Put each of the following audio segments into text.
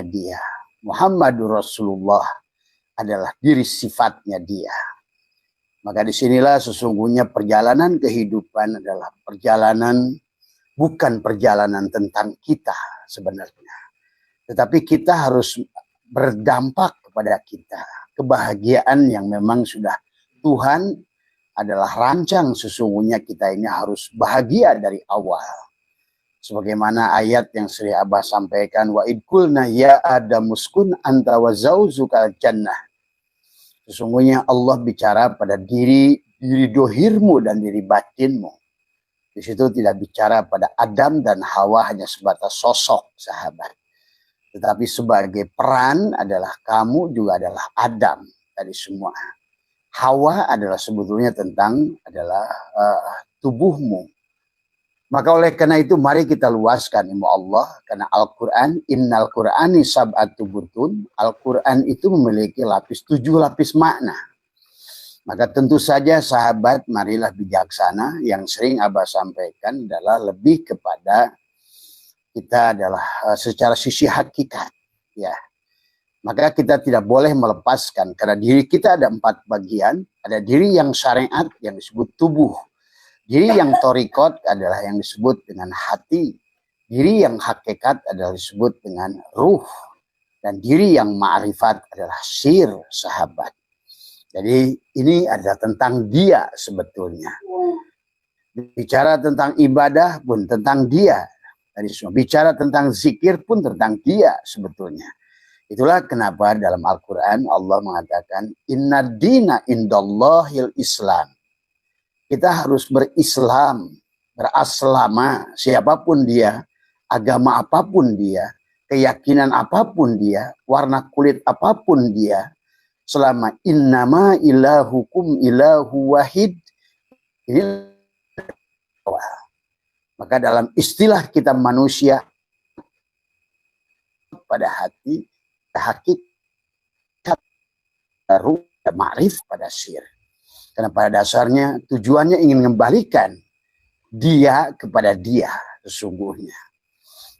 dia. Muhammadur Rasulullah adalah diri sifatnya dia. Maka disinilah sesungguhnya perjalanan kehidupan adalah perjalanan, bukan perjalanan tentang kita sebenarnya. Tetapi kita harus berdampak kepada kita. Kebahagiaan yang memang sudah Tuhan adalah rancang, sesungguhnya kita ini harus bahagia dari awal. Sebagaimana ayat yang Sri Abah sampaikan, wa idkulna ya adamuskun anta wa zauzuka jannah. Sesungguhnya Allah bicara pada diri dohirmu dan diri batinmu. Di situ tidak bicara pada Adam dan Hawa hanya sebatas sosok sahabat. Tetapi sebagai peran adalah kamu juga adalah Adam dari semua. Hawa adalah sebetulnya tentang adalah tubuhmu. Maka oleh karena itu mari kita luaskan ilmu Allah. Karena Al-Quran, innal Qur'ani sab'atu butun. Al-Quran itu memiliki 7 lapis makna. Maka tentu saja sahabat marilah bijaksana. Yang sering Abah sampaikan adalah lebih kepada kita adalah secara sisi hakikat. Ya. Maka kita tidak boleh melepaskan. Karena diri kita ada 4 bagian. Ada diri yang syariat yang disebut tubuh. Diri yang torikot adalah yang disebut dengan hati. Diri yang hakikat adalah disebut dengan ruh. Dan diri yang ma'rifat adalah sir sahabat. Jadi ini adalah tentang dia sebetulnya. Bicara tentang ibadah pun tentang dia. Bicara tentang zikir pun tentang dia sebetulnya. Itulah kenapa dalam Al-Quran Allah mengatakan inna dina indallahil Islam. Kita harus berislam, beraslama, siapapun dia, agama apapun dia, keyakinan apapun dia, warna kulit apapun dia, selama innama ilahukum ilahu wahid. Ini maka dalam istilah kita manusia pada hati, hakikat, ruh, ma'rif pada sir. Karena pada dasarnya tujuannya ingin mengembalikan dia kepada dia sesungguhnya.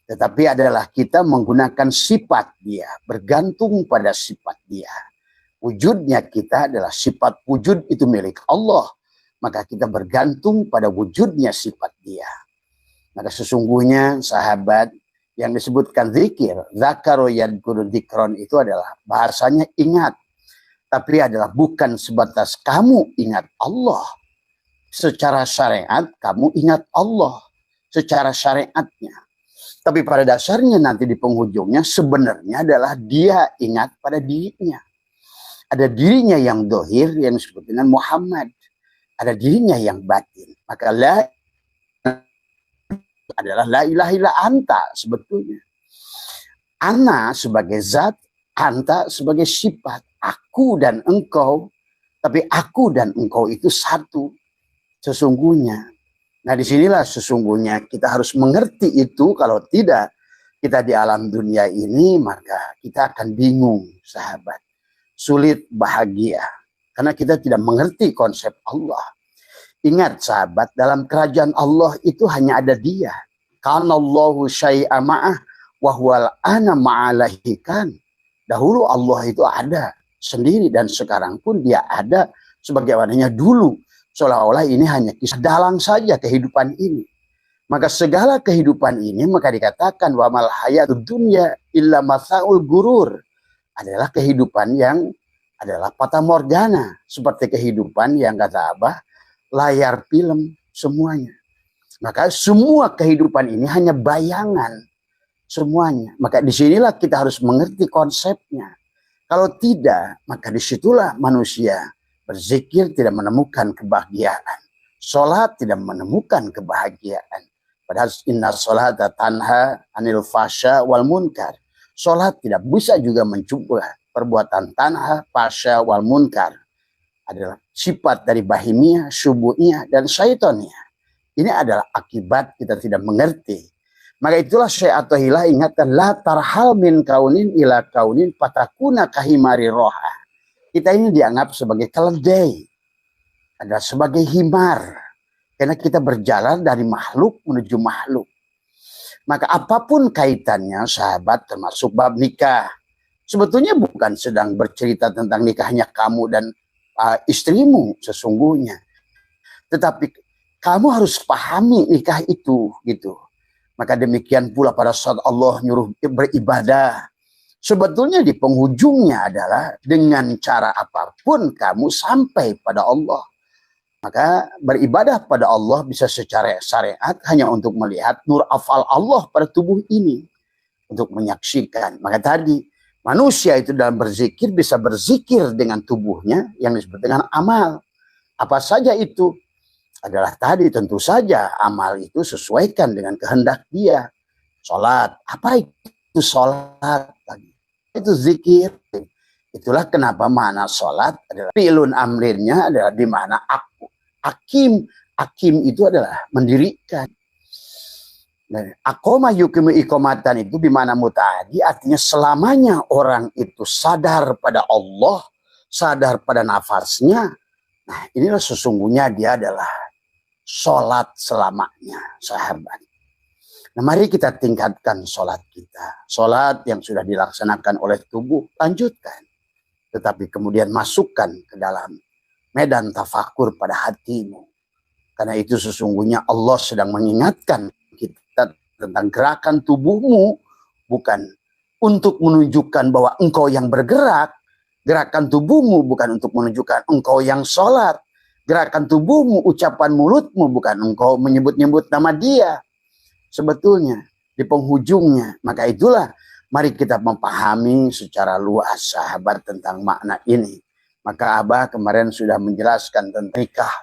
Tetapi adalah kita menggunakan sifat dia, bergantung pada sifat dia. Wujudnya kita adalah sifat wujud itu milik Allah. Maka kita bergantung pada wujudnya sifat dia. Maka sesungguhnya sahabat yang disebutkan zikir, zakaro yadkuru dzikron itu adalah bahasanya ingat. Tapi adalah bukan sebatas kamu ingat Allah. Secara syariat kamu ingat Allah. Secara syariatnya. Tapi pada dasarnya nanti di penghujungnya sebenarnya adalah dia ingat pada dirinya. Ada dirinya yang dohir yang disebut dengan Muhammad. Ada dirinya yang batin. Maka la adalah la ilaha illa anta sebetulnya. Ana sebagai zat, anta sebagai sifat. Aku dan engkau, tapi aku dan engkau itu satu sesungguhnya. Nah disinilah sesungguhnya kita harus mengerti itu. Kalau tidak kita di alam dunia ini maka kita akan bingung sahabat. Sulit bahagia. Karena kita tidak mengerti konsep Allah. Ingat sahabat, dalam kerajaan Allah itu hanya ada dia. Kanallahu syai'a ma'ah wahwal ana ma'alahikan. Dahulu Allah itu ada sendiri dan sekarang pun dia ada sebagaimananya dulu. Seolah-olah ini hanya kisah dalang saja kehidupan ini. Maka segala kehidupan ini maka dikatakan wa mal hayatud dunya illa masaul gurur. Adalah kehidupan yang adalah fata morgana. Seperti kehidupan yang kata Abah, layar film semuanya. Maka semua kehidupan ini hanya bayangan semuanya. Maka disinilah kita harus mengerti konsepnya. Kalau tidak, maka disitulah manusia berzikir tidak menemukan kebahagiaan. Sholat tidak menemukan kebahagiaan. Padahal inna sholata tanha anil fasya wal munkar. Sholat tidak bisa juga mencegah perbuatan tanha, fasya wal munkar. Adalah sifat dari bahimiyah, syubuhiyah, dan syaitoniyah. Ini adalah akibat kita tidak mengerti. Maka itulah Syekh Athaillah ingatkan la tarhal min kaunin ila kaunin patakuna kahimari roha. Kita ini dianggap sebagai keledai. Adalah sebagai himar. Karena kita berjalan dari makhluk menuju makhluk. Maka apapun kaitannya sahabat termasuk bab nikah. Sebetulnya bukan sedang bercerita tentang nikahnya kamu dan istrimu sesungguhnya. Tetapi kamu harus pahami nikah itu gitu. Maka demikian pula pada saat Allah nyuruh beribadah. Sebetulnya di penghujungnya adalah dengan cara apapun kamu sampai pada Allah. Maka beribadah pada Allah bisa secara syariat hanya untuk melihat nur afal Allah pada tubuh ini. Untuk menyaksikan. Maka tadi manusia itu dalam berzikir bisa berzikir dengan tubuhnya yang disebut dengan amal. Apa saja itu? Adalah tadi tentu saja amal itu sesuaikan dengan kehendak dia. Sholat. Apa itu sholat? Itu zikir. Itulah kenapa mana sholat adalah fi'lun amrinnya adalah di mana aku. Hakim itu adalah mendirikan. Akoma yukimu ikomatan itu di mana mutadi artinya selamanya orang itu sadar pada Allah, sadar pada nafasnya. Nah, inilah sesungguhnya dia adalah sholat selamanya, sahabat. Nah, mari kita tingkatkan sholat kita. Sholat yang sudah dilaksanakan oleh tubuh, lanjutkan. Tetapi kemudian masukkan ke dalam medan tafakur pada hatimu. Karena itu sesungguhnya Allah sedang mengingatkan kita tentang gerakan tubuhmu. Bukan untuk menunjukkan bahwa engkau yang bergerak. Gerakan tubuhmu bukan untuk menunjukkan engkau yang sholat. Gerakan tubuhmu, ucapan mulutmu bukan engkau menyebut-nyebut nama dia. Sebetulnya di penghujungnya. Maka itulah mari kita memahami secara luas sahabat tentang makna ini. Maka Abah kemarin sudah menjelaskan tentang nikah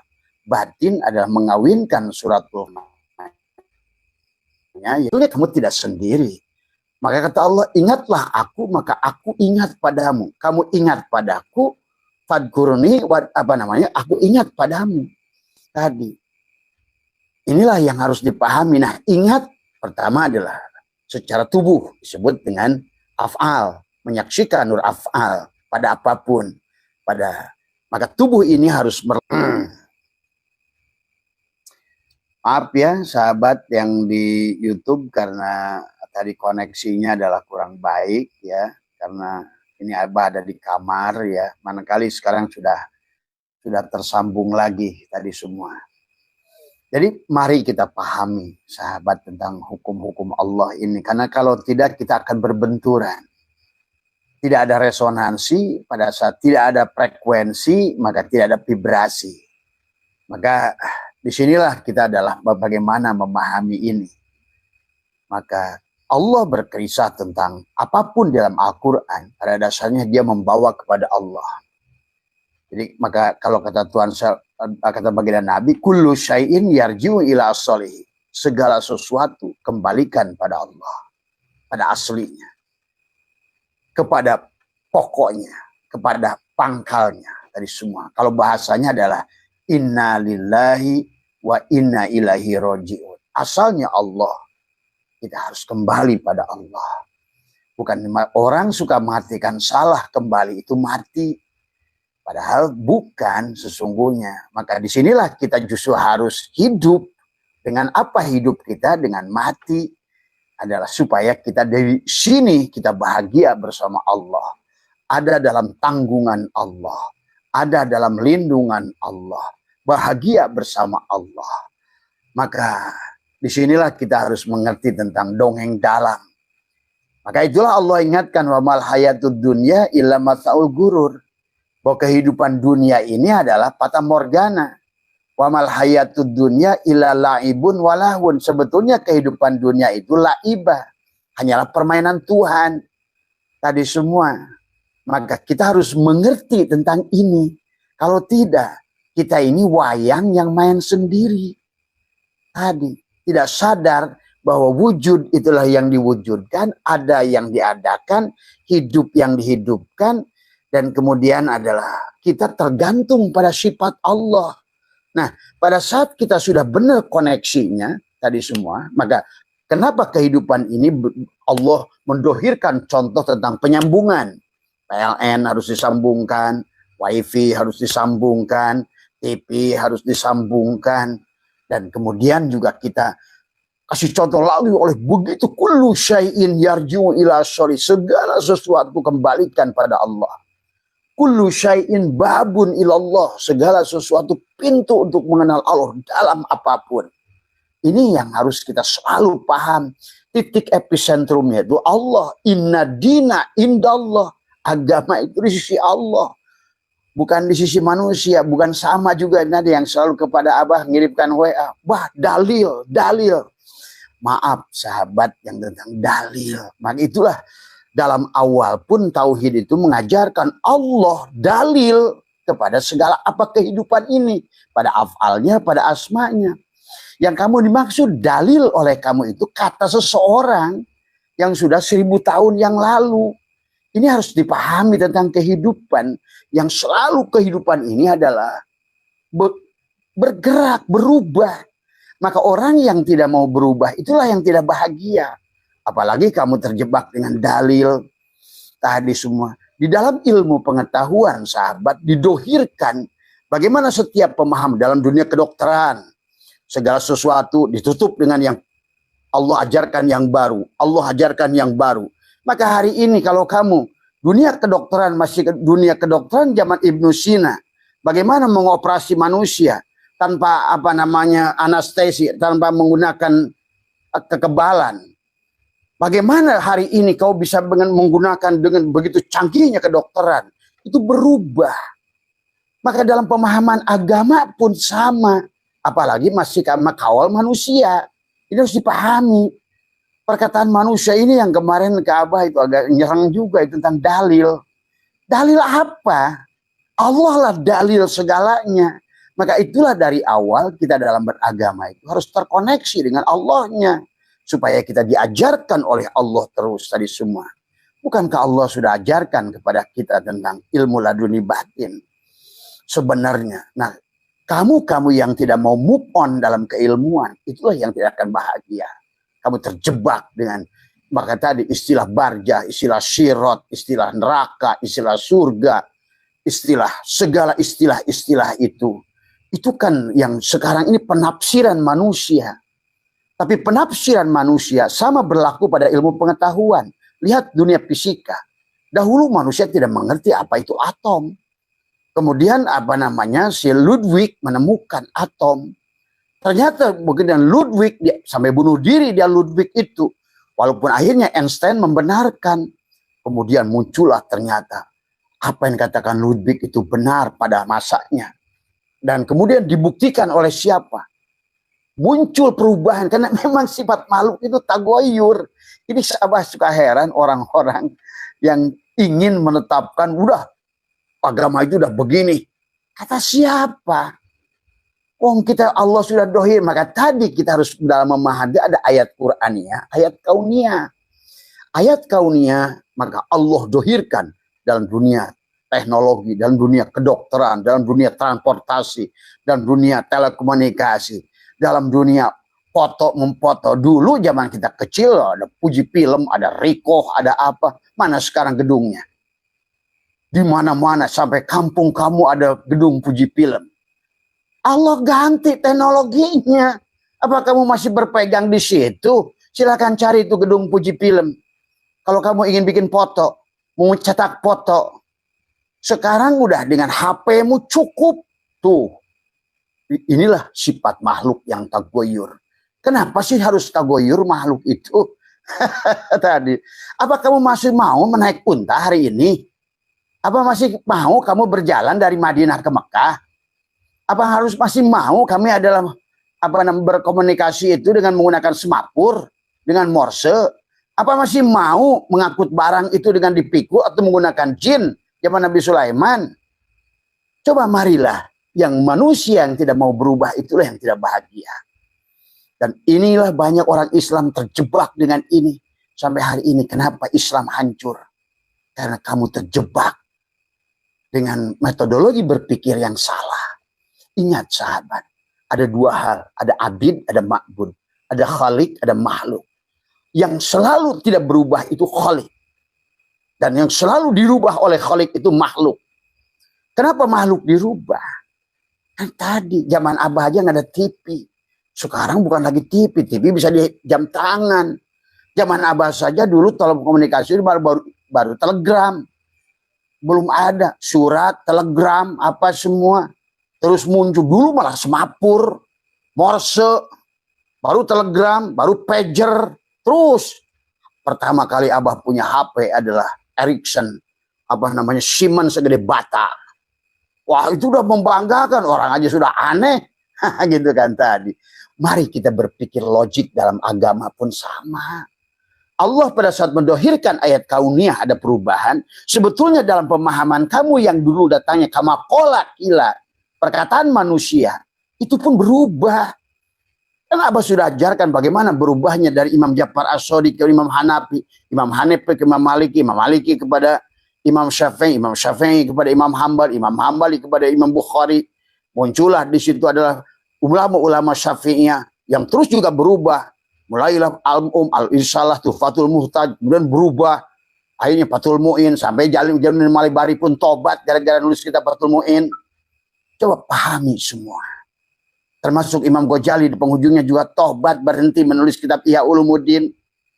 batin adalah mengawinkan suratul ma'idah. Itu kamu tidak sendiri. Maka kata Allah, ingatlah aku, maka aku ingat padamu. Kamu ingat padaku, fadkurni, aku ingat padamu. Tadi. Inilah yang harus dipahami. Nah, ingat pertama adalah secara tubuh disebut dengan af'al, menyaksikan nur af'al pada apapun. Maka tubuh ini harus maaf ya sahabat yang di YouTube karena tadi koneksinya adalah kurang baik ya, karena ini Abah ada di kamar ya, manakala sekarang sudah tersambung lagi tadi semua. Jadi mari kita pahami sahabat tentang hukum-hukum Allah ini, karena kalau tidak kita akan berbenturan. Tidak ada resonansi, pada saat tidak ada frekuensi, maka tidak ada vibrasi. Maka disinilah kita adalah bagaimana memahami ini. Maka Allah berkisah tentang apapun dalam Al-Quran, pada dasarnya dia membawa kepada Allah. Jadi maka kalau kata Tuhan, kata baginda Nabi, kullu syai'in yarji'u ila as-solih. Segala sesuatu kembalikan pada Allah, pada aslinya. Kepada pokoknya, kepada pangkalnya dari semua. Kalau bahasanya adalah inna lillahi wa inna ilaihi roji'un. Asalnya Allah. Kita harus kembali pada Allah. Bukan orang suka mengatakan salah kembali itu mati. Padahal bukan sesungguhnya. Maka disinilah kita justru harus hidup. Dengan apa hidup kita? Dengan mati. Adalah supaya kita dari sini kita bahagia bersama Allah. Ada dalam tanggungan Allah. Ada dalam lindungan Allah. Bahagia bersama Allah. Maka disinilah kita harus mengerti tentang dongeng dalam. Maka itulah Allah ingatkan wa mal hayatud dunya illa matsaul gurur. Bahwa kehidupan dunia ini adalah fata morgana. Wa mal hayatud dunya illa la'ibun walahun. Sebetulnya kehidupan dunia itu la'ibah. Hanyalah permainan Tuhan. Tadi semua. Maka kita harus mengerti tentang ini. Kalau tidak, kita ini wayang yang main sendiri. Tadi. Tidak sadar bahwa wujud itulah yang diwujudkan. Ada yang diadakan. Hidup yang dihidupkan. Dan kemudian adalah kita tergantung pada sifat Allah. Nah, pada saat kita sudah benar koneksinya tadi semua, maka kenapa kehidupan ini Allah mendohirkan contoh tentang penyambungan. PLN harus disambungkan, WiFi harus disambungkan, TV harus disambungkan, dan kemudian juga kita kasih contoh lagi oleh begitu kullu syai'in yarji'u ila syari, segala sesuatu kembalikan pada Allah. Kullu syai'in babun ilallah, segala sesuatu pintu untuk mengenal Allah dalam apapun. Ini yang harus kita selalu paham. Titik epicentrumnya itu Allah. Inna dina indallah. Agama itu di sisi Allah, bukan di sisi manusia. Bukan sama juga nanti yang selalu kepada Abah ngirimkan WA, bah dalil. Maaf sahabat yang tentang dalil. Maka itulah dalam awal pun tauhid itu mengajarkan Allah dalil kepada segala apa kehidupan ini. Pada afalnya, pada asmanya. Yang kamu dimaksud dalil oleh kamu itu kata seseorang yang sudah 1000 tahun yang lalu. Ini harus dipahami tentang kehidupan. Yang selalu kehidupan ini adalah bergerak, berubah. Maka orang yang tidak mau berubah itulah yang tidak bahagia. Apalagi kamu terjebak dengan dalil tadi semua. Di dalam ilmu pengetahuan sahabat didohirkan bagaimana setiap pemahaman dalam dunia kedokteran. Segala sesuatu ditutup dengan yang Allah ajarkan yang baru. Allah ajarkan yang baru. Maka hari ini kalau kamu dunia kedokteran masih dunia kedokteran zaman Ibnu Sina. Bagaimana mengoperasi manusia tanpa anestesi, tanpa menggunakan kekebalan. Bagaimana hari ini kau bisa menggunakan dengan begitu canggihnya kedokteran. Itu berubah. Maka dalam pemahaman agama pun sama. Apalagi masih kawal manusia. Ini harus dipahami. Perkataan manusia ini yang kemarin ke Abah itu agak nyerang juga itu tentang dalil. Dalil apa? Allah lah dalil segalanya. Maka itulah dari awal kita dalam beragama itu harus terkoneksi dengan Allahnya. Supaya kita diajarkan oleh Allah terus tadi semua. Bukankah Allah sudah ajarkan kepada kita tentang ilmu laduni batin? Sebenarnya. Nah, kamu yang tidak mau move on dalam keilmuan, itulah yang tidak akan bahagia. Kamu terjebak dengan maka tadi istilah barjah, istilah syirat, istilah neraka, istilah surga, segala istilah itu. Itu kan yang sekarang ini penafsiran manusia. Tapi penafsiran manusia sama berlaku pada ilmu pengetahuan. Lihat dunia fisika. Dahulu manusia tidak mengerti apa itu atom. Kemudian si Ludwig menemukan atom. Ternyata mungkin Ludwig sampai bunuh diri dia Ludwig itu. Walaupun akhirnya Einstein membenarkan. Kemudian muncullah ternyata apa yang dikatakan Ludwig itu benar pada masanya. Dan kemudian dibuktikan oleh siapa? Muncul perubahan. Karena memang sifat makhluk itu tagoyur. Ini Abah suka heran orang-orang yang ingin menetapkan, udah agama itu udah begini. Kata siapa? Kita Allah sudah dohir. Maka tadi kita harus dalam memahami ada ayat Qur'aniyah, ayat kauniyah. Ayat kauniyah maka Allah dohirkan dalam dunia teknologi, dalam dunia kedokteran, dalam dunia transportasi, dalam dunia telekomunikasi, dalam dunia foto memfoto. Dulu zaman kita kecil ada Fuji Film, ada Ricoh, ada apa. Mana sekarang gedungnya? Di mana-mana sampai kampung kamu ada gedung Fuji Film. Allah ganti teknologinya. Apa kamu masih berpegang di situ? Silakan cari itu gedung Fuji Film. Kalau kamu ingin bikin foto, mau cetak foto, sekarang udah dengan HP-mu cukup. Tuh. Inilah sifat makhluk yang tagoyur. Kenapa sih harus tagoyur makhluk itu? Tadi. Apa kamu masih mau menaik unta hari ini? Apa masih mau kamu berjalan dari Madinah ke Mekah? Apa masih mau kami adalah berkomunikasi itu dengan menggunakan semapur, dengan morse? Apa masih mau mengangkut barang itu dengan dipikul atau menggunakan jin? Zaman Nabi Sulaiman. Coba marilah yang manusia yang tidak mau berubah itulah yang tidak bahagia. Dan inilah banyak orang Islam terjebak dengan ini. Sampai hari ini kenapa Islam hancur? Karena kamu terjebak dengan metodologi berpikir yang salah. Ingat sahabat, ada dua hal. Ada abid, ada ma'bud. Ada khalik, ada makhluk. Yang selalu tidak berubah itu khalik. Dan yang selalu dirubah oleh khalik itu makhluk. Kenapa makhluk dirubah? Kan tadi zaman Abah aja nggak ada TV. Sekarang bukan lagi TV, TV bisa di jam tangan. Zaman Abah saja dulu telekomunikasi baru telegram. Belum ada surat, telegram, apa semua. Terus muncul dulu malah semapur, morse, baru telegram, baru pager. Terus pertama kali Abah punya HP adalah Ericsson, Siemens segede bata. Wah, itu udah membanggakan, orang aja sudah aneh. Gitu kan tadi. Mari kita berpikir logik dalam agama pun sama. Allah pada saat mendohirkan ayat kauniyah ada perubahan. Sebetulnya dalam pemahaman kamu yang dulu datangnya kama qala qila, perkataan manusia, itu pun berubah. Dan Abah sudah ajarkan bagaimana berubahnya dari Imam Ja'far As-Shadiq ke Imam Hanafi, Imam Hanafi ke Imam Maliki kepada Imam Syafi'i kepada Imam Hambali kepada Imam Bukhari. Muncullah di situ adalah ulama-ulama Syafi'iyah yang terus juga berubah. Mulailah Al-Irsalah, Tuhfatul Muhtaj, kemudian berubah. Akhirnya Fathul Mu'in, sampai Jalim Malibari pun tobat gara-gara nulis kitab Fathul Mu'in. Coba pahami semua. Termasuk Imam Ghazali di penghujungnya juga tobat, berhenti menulis kitab Ihya Ulumuddin.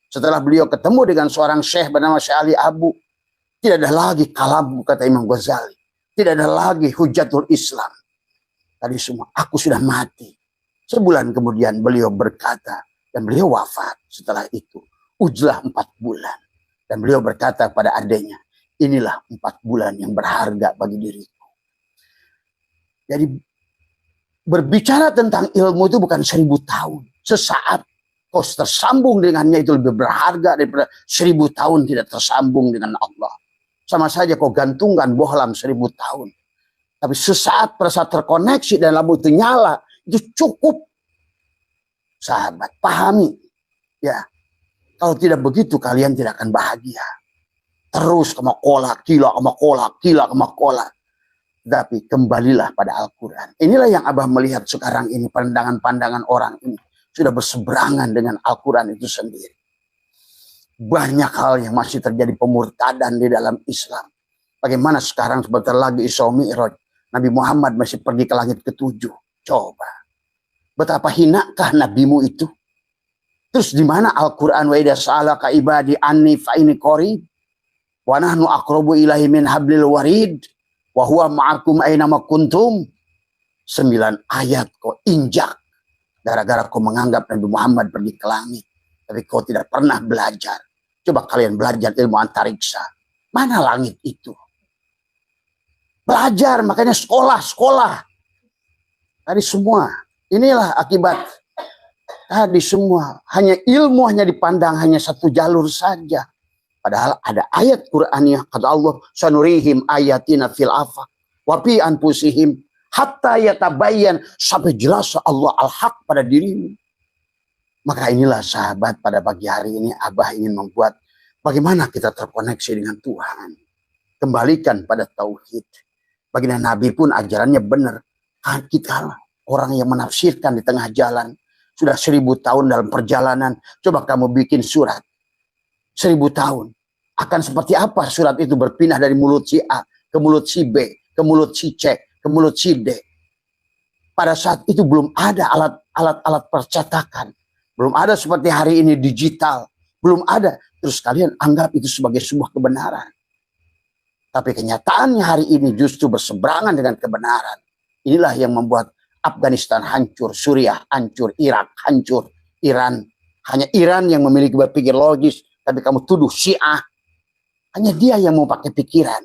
Setelah beliau ketemu dengan seorang syekh bernama Syekh Ali Abu. Tidak ada lagi kalam, kata Imam Ghazali. Tidak ada lagi hujatul Islam. Tadi semua, aku sudah mati. Sebulan kemudian beliau berkata, dan beliau wafat setelah itu. Ujlah 4 bulan. Dan beliau berkata pada adanya, inilah 4 bulan yang berharga bagi diriku. Jadi berbicara tentang ilmu itu bukan 1000 tahun. Sesaat kau tersambung dengannya itu lebih berharga daripada 1000 tahun tidak tersambung dengan Allah. Sama saja kau gantungkan bohlam 1000 tahun. Tapi sesaat pada saat terkoneksi dan lampu itu nyala, itu cukup. Sahabat, pahami. Ya, kalau tidak begitu kalian tidak akan bahagia. Terus kama kolak, kila, kama kolak. Tapi kembalilah pada Al-Quran. Inilah yang Abah melihat sekarang ini, pandangan-pandangan orang ini sudah berseberangan dengan Al-Quran itu sendiri. Banyak hal yang masih terjadi pemurtadan di dalam Islam. Bagaimana sekarang sebentar lagi Isra Mi'raj, Nabi Muhammad masih pergi ke langit ke-7. Coba. Betapa hinakah nabimu itu? Terus di mana Al-Quran wa idza sa'alaka ibadi anni fa inni qarib wa nahnu aqrabu ilaihi min hablil warid wa huwa ma'akum aina ma kuntum. 9 ayat kau injak gara-gara kau menganggap Nabi Muhammad pergi ke langit, tapi kau tidak pernah belajar. Coba kalian belajar ilmu antariksa. Mana langit itu? Belajar, makanya sekolah. Tadi semua. Inilah akibat. Tadi semua. Hanya ilmu hanya dipandang hanya satu jalur saja. Padahal ada ayat Qur'aniyah. Kata Allah, sanurihim ayatina fil afaq wa fi anfusihim hatta yatabayyan, sampai jelas Allah al-haq pada dirimu. Maka inilah sahabat, pada pagi hari ini Abah ingin membuat bagaimana kita terkoneksi dengan Tuhan. Kembalikan pada tauhid. Baginda Nabi pun ajarannya benar. Kita orang yang menafsirkan di tengah jalan. Sudah 1000 tahun dalam perjalanan. Coba kamu bikin surat. 1000 tahun. Akan seperti apa surat itu berpindah dari mulut si A ke mulut si B, ke mulut si C, ke mulut si D. Pada saat itu belum ada alat-alat percetakan. Belum ada seperti hari ini digital. Belum ada. Terus kalian anggap itu sebagai sebuah kebenaran. Tapi kenyataannya hari ini justru berseberangan dengan kebenaran. Inilah yang membuat Afghanistan hancur, Suriah hancur, Irak hancur, Iran. Hanya Iran yang memiliki berpikir logis. Tapi kamu tuduh Syiah. Hanya dia yang mau pakai pikiran.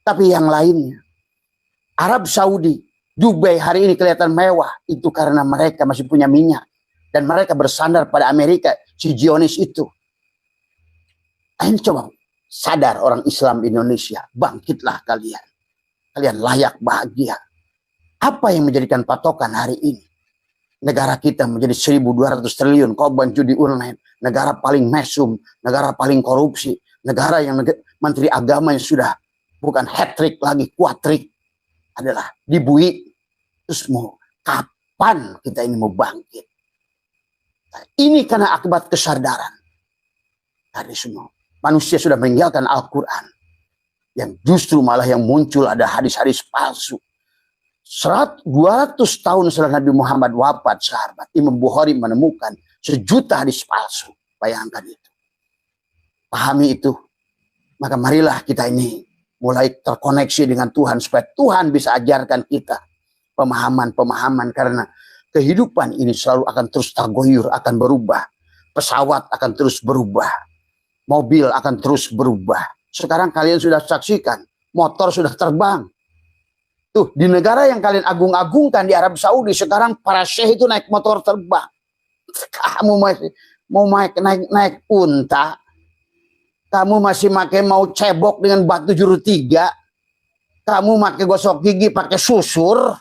Tapi yang lainnya. Arab Saudi, Dubai hari ini kelihatan mewah. Itu karena mereka masih punya minyak. Dan mereka bersandar pada Amerika. Si Zionis itu. Ayo coba sadar orang Islam Indonesia. Bangkitlah kalian. Kalian layak bahagia. Apa yang menjadikan patokan hari ini? Negara kita menjadi 1.200 triliun korban judi online. Negara paling mesum. Negara paling korupsi. Negara yang menteri agama yang sudah bukan hat-trick lagi, kuatrik. Adalah dibui. Terus mau kapan kita ini mau bangkit? Nah, ini karena akibat kesadaran. Tadi semua. Manusia sudah meninggalkan Al-Quran. Yang justru malah yang muncul ada hadis-hadis palsu. 200 tahun setelah Nabi Muhammad wafat, sahabat, Imam Bukhari menemukan 1.000.000 hadis palsu. Bayangkan itu. Pahami itu. Maka marilah kita ini mulai terkoneksi dengan Tuhan supaya Tuhan bisa ajarkan kita pemahaman-pemahaman, karena kehidupan ini selalu akan terus tergoyur, akan berubah. Pesawat akan terus berubah. Mobil akan terus berubah. Sekarang kalian sudah saksikan, motor sudah terbang. Tuh, di negara yang kalian agung-agungkan di Arab Saudi, sekarang para syekh itu naik motor terbang. Kamu masih mau naik unta, kamu masih mau cebok dengan batu juru 3, kamu pakai gosok gigi pakai susur.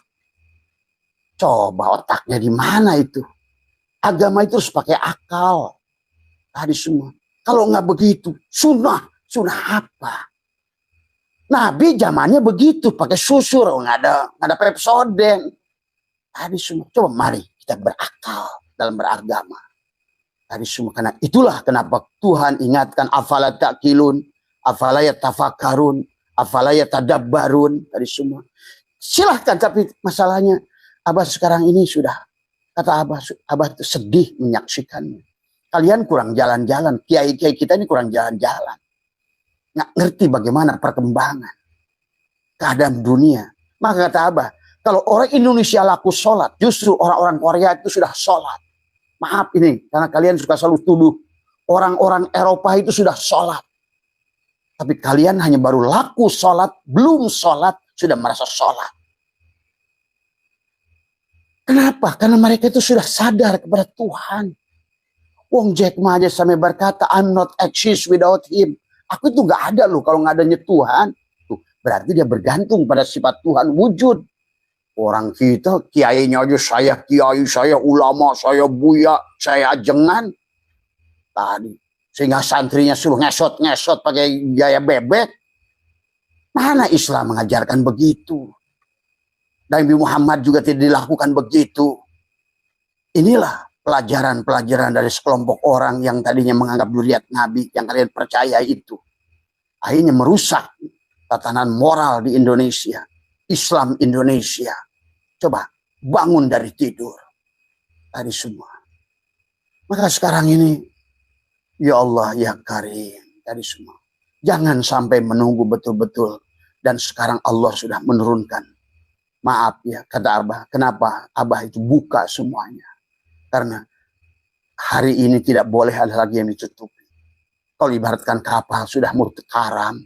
Coba otaknya di mana itu? Agama itu harus pakai akal. Tadi semua. Kalau nggak begitu, sunnah apa? Nabi zamannya begitu, pakai susur, nggak ada Pepsodent. Tadi semua. Coba mari kita berakal dalam beragama. Tadi semua, karena itulah kenapa Tuhan ingatkan afala ta'qilun, afala yatafakkarun, afala yatadabbarun. Tadi semua. Silahkan, tapi masalahnya Abah sekarang ini sudah, kata Abah itu sedih menyaksikannya. Kalian kurang jalan-jalan, kiai-kiai kita ini kurang jalan-jalan. Nggak ngerti bagaimana perkembangan keadaan dunia. Maka kata Abah, kalau orang Indonesia laku sholat, justru orang-orang Korea itu sudah sholat. Maaf ini, karena kalian suka selalu tuduh orang-orang Eropa itu sudah sholat. Tapi kalian hanya baru laku sholat, belum sholat, sudah merasa sholat. Kenapa? Karena mereka itu sudah sadar kepada Tuhan. Wong Jack Ma aja sampai berkata, I'm not exist without him. Aku itu gak ada loh kalau gak adanya Tuhan. Tuh, berarti dia bergantung pada sifat Tuhan wujud. Orang kita, kiainya aja saya kiai, saya ulama, saya buya, saya ajengan. Tadi. Sehingga santrinya suruh ngesot-ngesot pakai gaya bebek. Mana Islam mengajarkan begitu? Dan Nabi Muhammad juga tidak dilakukan begitu. Inilah pelajaran-pelajaran dari sekelompok orang yang tadinya menganggap zuriat Nabi, yang kalian percaya itu. Akhirnya merusak tatanan moral di Indonesia. Islam Indonesia. Coba bangun dari tidur. Tadi semua. Maka sekarang ini, ya Allah, ya Karim. Tadi semua. Jangan sampai menunggu betul-betul. Dan sekarang Allah sudah menurunkan. Maaf ya, kata Abah. Kenapa Abah itu buka semuanya? Karena hari ini tidak boleh ada lagi yang ditutupi. Kalau ibaratkan kapal sudah murtad karam,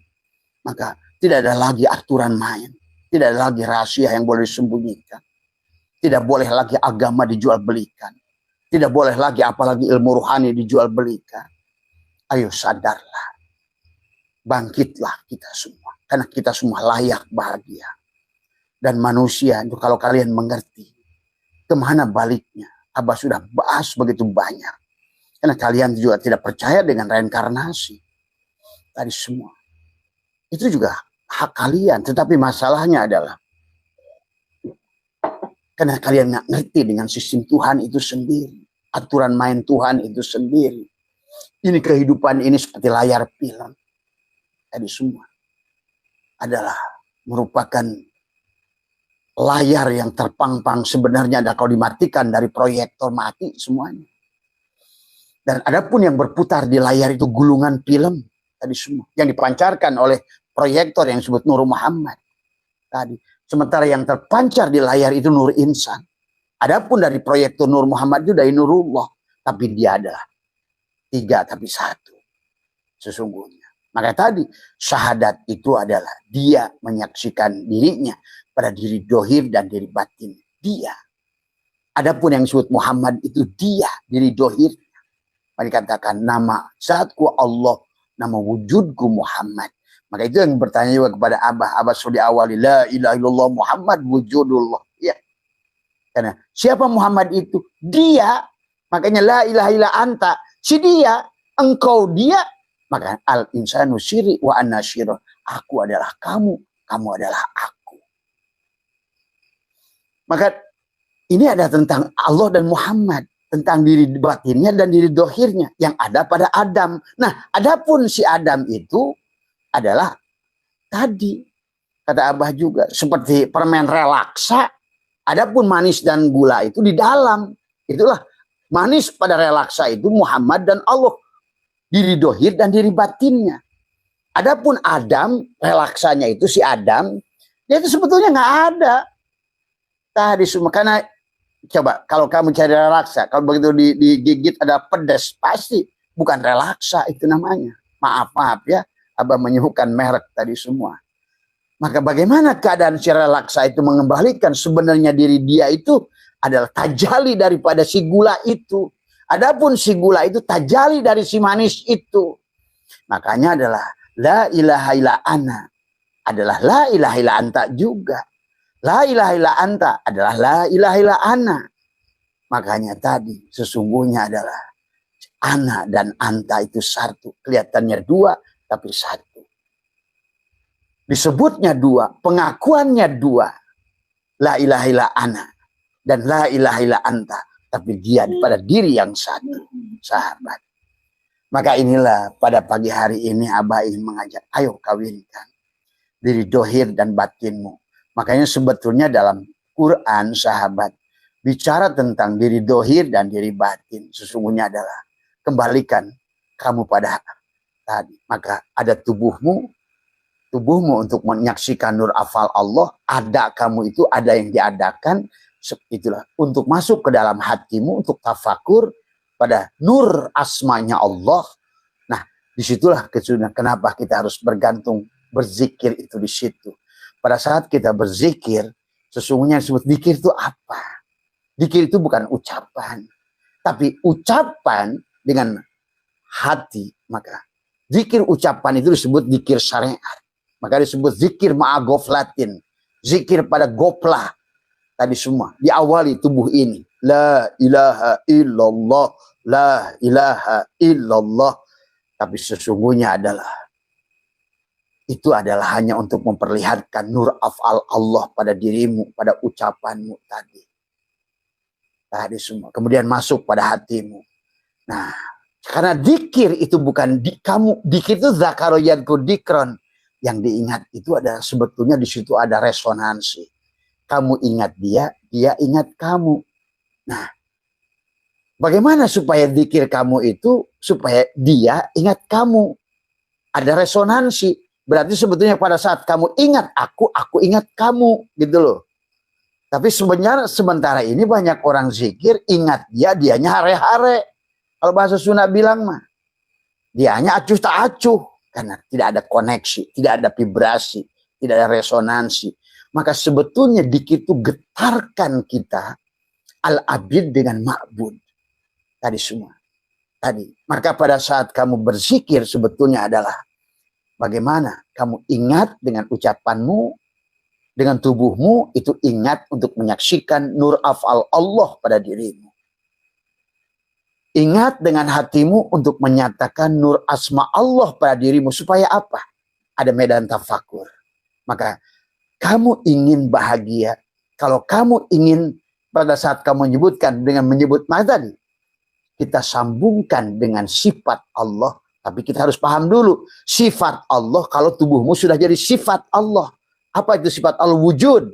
maka tidak ada lagi aturan main. Tidak ada lagi rahasia yang boleh disembunyikan. Tidak boleh lagi agama dijual belikan. Tidak boleh lagi apalagi ilmu rohani dijual belikan. Ayo sadarlah. Bangkitlah kita semua. Karena kita semua layak bahagia. Dan manusia itu kalau kalian mengerti kemana baliknya. Abah sudah bahas begitu banyak. Karena kalian juga tidak percaya dengan reinkarnasi. Tadi semua. Itu juga hak kalian. Tetapi masalahnya adalah karena kalian nggak ngerti dengan sistem Tuhan itu sendiri. Aturan main Tuhan itu sendiri. Ini kehidupan ini seperti layar film. Tadi semua adalah merupakan layar yang terpang-pang. Sebenarnya ada kalau dimatikan dari proyektor mati semuanya. Dan adapun yang berputar di layar itu gulungan film tadi semua yang dipancarkan oleh proyektor yang disebut Nur Muhammad tadi. Sementara yang terpancar di layar itu Nur Insan. Adapun dari proyektor Nur Muhammad itu dari Nurullah, tapi dia adalah 3 tapi 1 sesungguhnya. Maka tadi syahadat itu adalah dia menyaksikan dirinya pada diri dohir dan diri batin dia. Adapun yang disebut Muhammad itu dia, diri dohir. Maka dikatakan nama zatku Allah, nama wujudku Muhammad. Maka itu yang bertanya juga kepada Abah. Abah sudah awali la ilaha illallah Muhammad wujudullah. Ya. Karena siapa Muhammad itu? Dia. Makanya la ilaha illa anta. Si dia, engkau dia. Maka al insanu syiri wa anna syirah. Aku adalah kamu, kamu adalah aku. Maka ini ada tentang Allah dan Muhammad. Tentang diri batinnya dan diri dohirnya. Yang ada pada Adam. Nah, adapun si Adam itu adalah tadi. Kata Abah juga, seperti permen relaksa, adapun manis dan gula itu di dalam. Itulah manis pada relaksa itu Muhammad dan Allah. Diri dohir dan diri batinnya. Adapun Adam, relaksanya itu si Adam, dia itu sebetulnya nggak ada. Tadi semua, karena coba kalau kamu cari relaksa, kalau begitu digigit ada pedas, pasti bukan relaksa itu namanya. Maaf ya, Abah menyebutkan merek tadi semua. Maka bagaimana keadaan si relaksa itu mengembalikan sebenarnya diri dia itu adalah tajali daripada si gula itu. Adapun si gula itu tajali dari si manis itu. Makanya adalah la ilaha illa ana adalah la ilaha illa anta juga. La ilaha illa anta adalah la ilaha illa ana. Makanya tadi sesungguhnya adalah ana dan anta itu satu. Kelihatannya dua tapi satu. Disebutnya dua, pengakuannya dua. La ilaha illa ana dan la ilaha illa anta. Tapi dia pada diri yang satu, sahabat. Maka inilah pada pagi hari ini Abah ingin mengajak, ayo kawinkan diri dohir dan batinmu. Makanya sebetulnya dalam Quran, sahabat, bicara tentang diri dohir dan diri batin. Sesungguhnya adalah kembalikan kamu pada tadi. Maka ada tubuhmu untuk menyaksikan nur afal Allah. Ada kamu itu, ada yang diadakan. Itulah untuk masuk ke dalam hatimu, untuk tafakur pada nur asmanya Allah. Nah, disitulah kenapa kita harus bergantung, berzikir itu di situ. Pada saat kita berzikir, sesungguhnya disebut zikir itu apa? Zikir itu bukan ucapan, tapi ucapan dengan hati. Maka zikir ucapan itu disebut zikir syariat. Maka disebut zikir ma'agoflatin. Zikir pada goplah. Tadi semua. Diawali tubuh ini. La ilaha illallah. La ilaha illallah. Tapi sesungguhnya itu adalah hanya untuk memperlihatkan nur af'al Allah pada dirimu. Pada ucapanmu tadi. Tadi semua. Kemudian masuk pada hatimu. Nah. Karena dikir itu bukan kamu. Dikir itu zakaroyadku dikron. Yang diingat itu adalah sebetulnya di situ ada resonansi. Kamu ingat dia, dia ingat kamu. Nah, bagaimana supaya zikir kamu itu supaya dia ingat kamu? Ada resonansi. Berarti sebetulnya pada saat kamu ingat aku ingat kamu, gitu loh. Tapi sebenarnya sementara ini banyak orang zikir ingat dia, dianya hare-hare. Kalau bahasa Sunda bilang mah, dianya acuh tak acuh. Karena tidak ada koneksi, tidak ada vibrasi, tidak ada resonansi. Maka sebetulnya dikit itu getarkan kita al-abid dengan ma'bud. Tadi semua. Tadi. Maka pada saat kamu berzikir sebetulnya adalah bagaimana kamu ingat dengan ucapanmu, dengan tubuhmu, itu ingat untuk menyaksikan nur af'al Allah pada dirimu. Ingat dengan hatimu untuk menyatakan nur asma Allah pada dirimu. Supaya apa? Ada medan tafakur. Maka kamu ingin bahagia. Kalau kamu ingin pada saat kamu menyebutkan dengan menyebut maka tadi. Kita sambungkan dengan sifat Allah. Tapi kita harus paham dulu. Sifat Allah kalau tubuhmu sudah jadi sifat Allah. Apa itu sifat Allah? Wujud.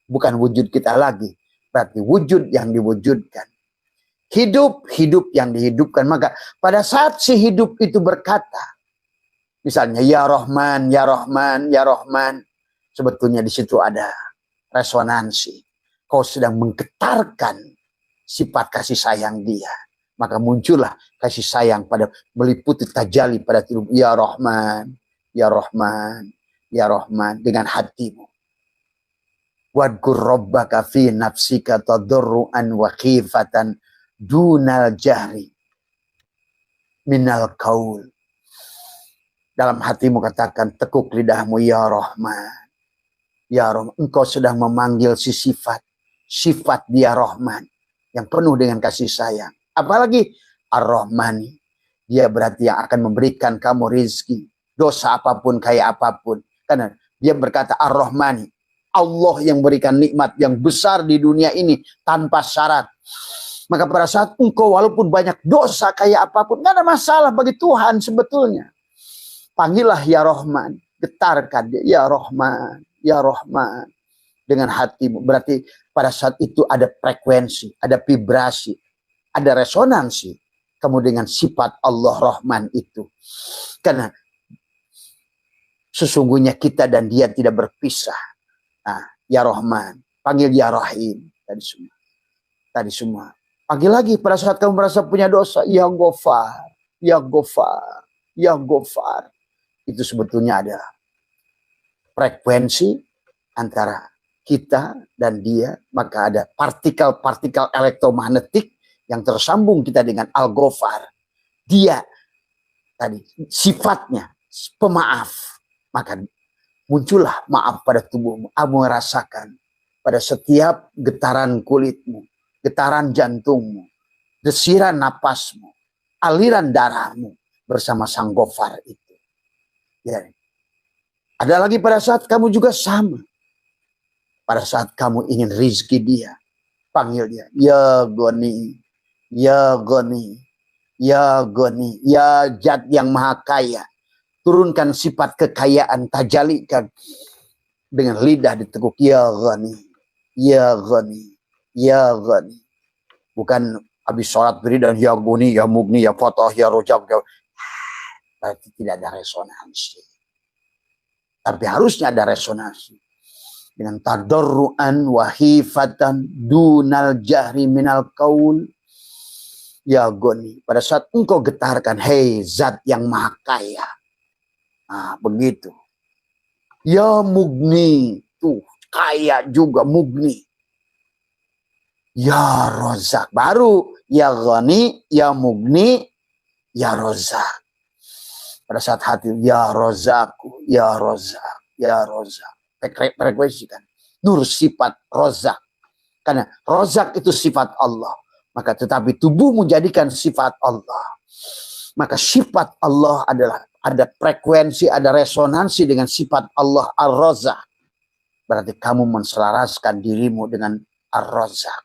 Bukan wujud kita lagi. Berarti wujud yang diwujudkan. Hidup yang dihidupkan. Maka pada saat si hidup itu berkata, misalnya ya Rahman, ya Rahman, ya Rahman, sebetulnya di situ ada resonansi. Kau sedang menggetarkan sifat kasih sayang dia. Maka muncullah kasih sayang pada meliputi tajali pada tubuh. Ya Rahman, ya Rahman, ya Rahman dengan hatimu. Wadkur rabbaka fi nafsika tadarruan wa khifatan dunal jahri minal kaul. Dalam hatimu katakan, tekuk lidahmu, ya Rahman, ya Rahman. Engkau sedang memanggil si sifat dia Rahman yang penuh dengan kasih sayang. Apalagi Ar-Rahmani, dia berarti yang akan memberikan kamu rizki, dosa apapun, kaya apapun. Karena dia berkata Ar-Rahmani, Allah yang berikan nikmat yang besar di dunia ini tanpa syarat. Maka pada saat engkau walaupun banyak dosa kayak apapun, gak ada masalah bagi Tuhan sebetulnya. Panggillah ya Rahman, getarkan dia, ya Rahman, ya Rahman. Dengan hatimu. Berarti pada saat itu ada frekuensi, ada vibrasi, ada resonansi. Kamu dengan sifat Allah Rahman itu. Karena sesungguhnya kita dan dia tidak berpisah. Nah, ya Rahman, panggil ya Rahim. Tadi semua. Panggil lagi pada saat kamu merasa punya dosa. Ya Ghafar, ya Ghafar, ya Ghafar. Itu sebetulnya ada frekuensi antara kita dan dia. Maka ada partikel-partikel elektromagnetik yang tersambung kita dengan Al-Ghafar. Dia tadi sifatnya pemaaf. Maka muncullah maaf pada tubuhmu. Kamu merasakan pada setiap getaran kulitmu, getaran jantungmu, desiran napasmu, aliran darahmu bersama Sang Ghafar itu. Ya. Ada lagi pada saat kamu juga sama. Pada saat kamu ingin rizki dia, panggil dia. Ya Goni, ya Goni, ya Goni, ya Zat yang maha kaya. Turunkan sifat kekayaan, tajalikan dengan lidah ditekuk. Ya Ghani, ya Ghani, ya Ghani. Bukan habis sholat beri dan ya Guni, ya Mugni, ya Fatah, ya Rojab. Berarti tidak ada resonansi. Tapi harusnya ada resonansi. Dengan tadarruan wahifatan dunal jahri minal qaul. Ya Goni, pada saat engkau getarkan, hei Zat yang maha kaya. Nah, begitu. Ya Mugni, tuh kaya juga Mugni. Ya Rozak, baru ya Ghani, ya Mugni, ya Rozak. Pada saat hati, ya Rozakku, ya Rozak, ya Rozak. Frekuensi kan. Nur sifat Rozak. Karena Rozak itu sifat Allah. Maka tetapi tubuhmu jadikan sifat Allah. Maka sifat Allah adalah ada frekuensi, ada resonansi dengan sifat Allah Ar-Razzaq. Berarti kamu menselaraskan dirimu dengan Ar-Razzaq.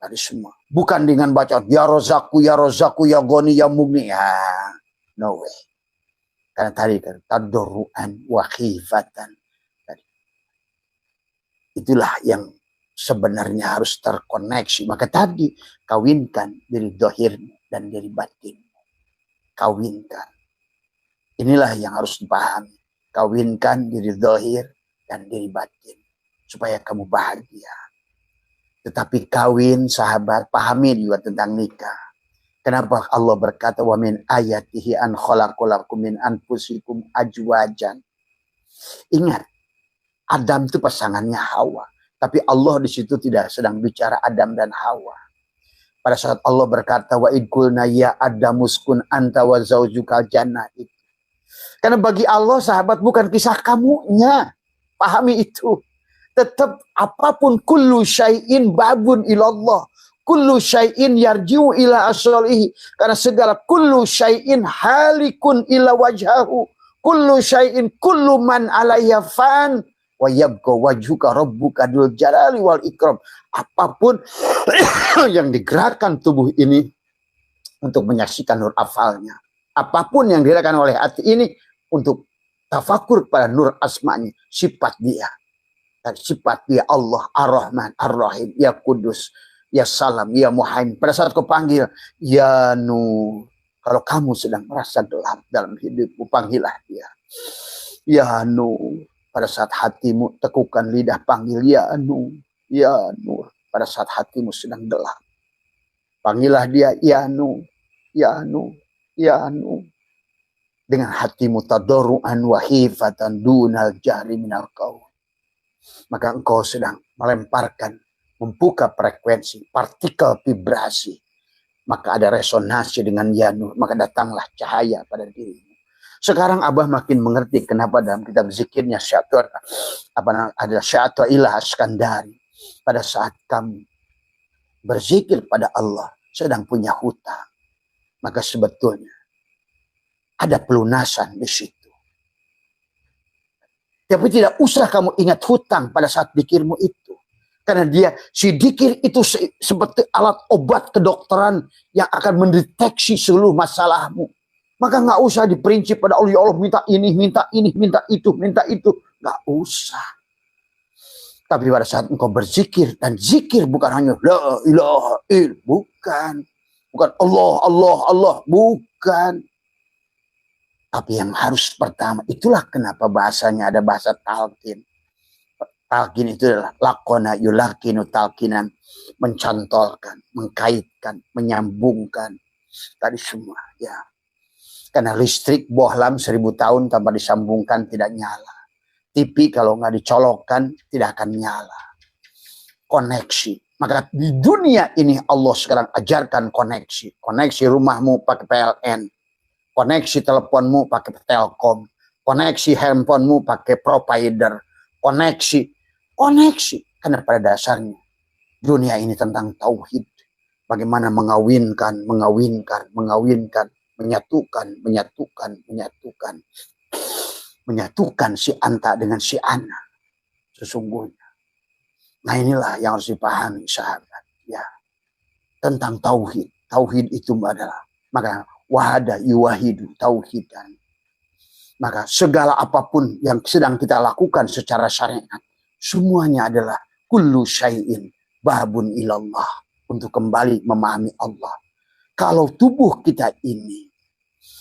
Tadi semua. Bukan dengan bacaan ya Razaqku, ya Razaqku, ya Ghani, ya Mugni. Ya, no way. Karena tadi kan tadarruan wa khifatan. Itulah yang sebenarnya harus terkoneksi. Maka tadi kawinkan diri dohirmu dan diri batinmu. Kawinkan. Inilah yang harus dipahami. Kawinkan diri zahir dan diri batin. Supaya kamu bahagia. Tetapi kawin, sahabat, pahami juga tentang nikah. Kenapa Allah berkata, wa min ayatihi an khalaqalakum min anfusikum ajwajan. Ingat, Adam itu pasangannya Hawa. Tapi Allah di situ tidak sedang bicara Adam dan Hawa. Pada saat Allah berkata, wa idkulna ya Adamuskun anta wa zaujukal jannah itu. Karena bagi Allah sahabat bukan kisah kamunya. Pahami itu. Tetap apapun kullu syai'in babun ilallah. Kullu syai'in yarji'u ila asalihi. Karena segala kullu syai'in halikun ila wajhahu. Kullu syai'in kullu man alaiha fan. Wa yabqa wajhuka rabbuka dzul jalali wal ikram. Apapun yang digerakkan tubuh ini untuk menyaksikan nur afalnya. Apapun yang digerakkan oleh hati ini untuk tafakur pada nur asma'nya, sifat dia. Dan sifat dia Allah Ar-Rahman, Ar-Rahim, ya Kudus, ya Salam, ya Muhaimin. Pada saat kau panggil, ya Nur. Kalau kamu sedang merasa gelap dalam hidupmu, panggillah dia. Ya Nur. Pada saat hatimu tekukan lidah, panggil ya Nur. Ya Nur. Pada saat hatimu sedang gelap, panggillah dia, ya Nur. Ya Nur. Ya Nur. Dengan hatimu tadarruan wa khifatan dunal jahri minal qaul. Maka engkau sedang melemparkan, membuka frekuensi, partikel vibrasi. Maka ada resonansi dengan ya Nur. Maka datanglah cahaya pada dirimu. Sekarang Abah makin mengerti kenapa dalam kitab zikirnya ada Syai'atu Ilah Askandari. Pada saat kamu berzikir pada Allah sedang punya hutang. Maka sebetulnya ada pelunasan di situ. Tapi tidak usah kamu ingat hutang pada saat zikirmu itu. Karena si zikir itu seperti alat obat kedokteran yang akan mendeteksi seluruh masalahmu. Maka nggak usah diperinci pada Allah, ya Allah minta ini, minta ini, minta itu, minta itu. Gak usah. Tapi pada saat engkau berzikir, dan zikir bukan hanya la ilaha illallah, bukan. Bukan Allah, Allah, Allah, bukan. Tapi yang harus pertama, itulah kenapa bahasanya ada bahasa talqin. Talqin itu adalah lakona yulakinu talqinan, mencantolkan, mengkaitkan, menyambungkan. Tadi semua, ya. Karena listrik bohlam 1000 tahun tanpa disambungkan tidak nyala. TV kalau nggak dicolokkan tidak akan nyala. Koneksi. Maka di dunia ini Allah sekarang ajarkan koneksi. Koneksi rumahmu pakai PLN. Koneksi teleponmu pakai Telkom. Koneksi handphonemu pakai provider. Koneksi. Karena pada dasarnya dunia ini tentang tauhid. Bagaimana mengawinkan. Menyatukan si anta dengan si ana sesungguhnya. Nah inilah yang harus dipahami sahabat, ya, tentang tauhid. Tauhid itu adalah, maka wahada yuwahidu tauhidan. Maka segala apapun yang sedang kita lakukan secara syariat, semuanya adalah kullu syai'in babun ilallah, untuk kembali memahami Allah. Kalau tubuh kita ini,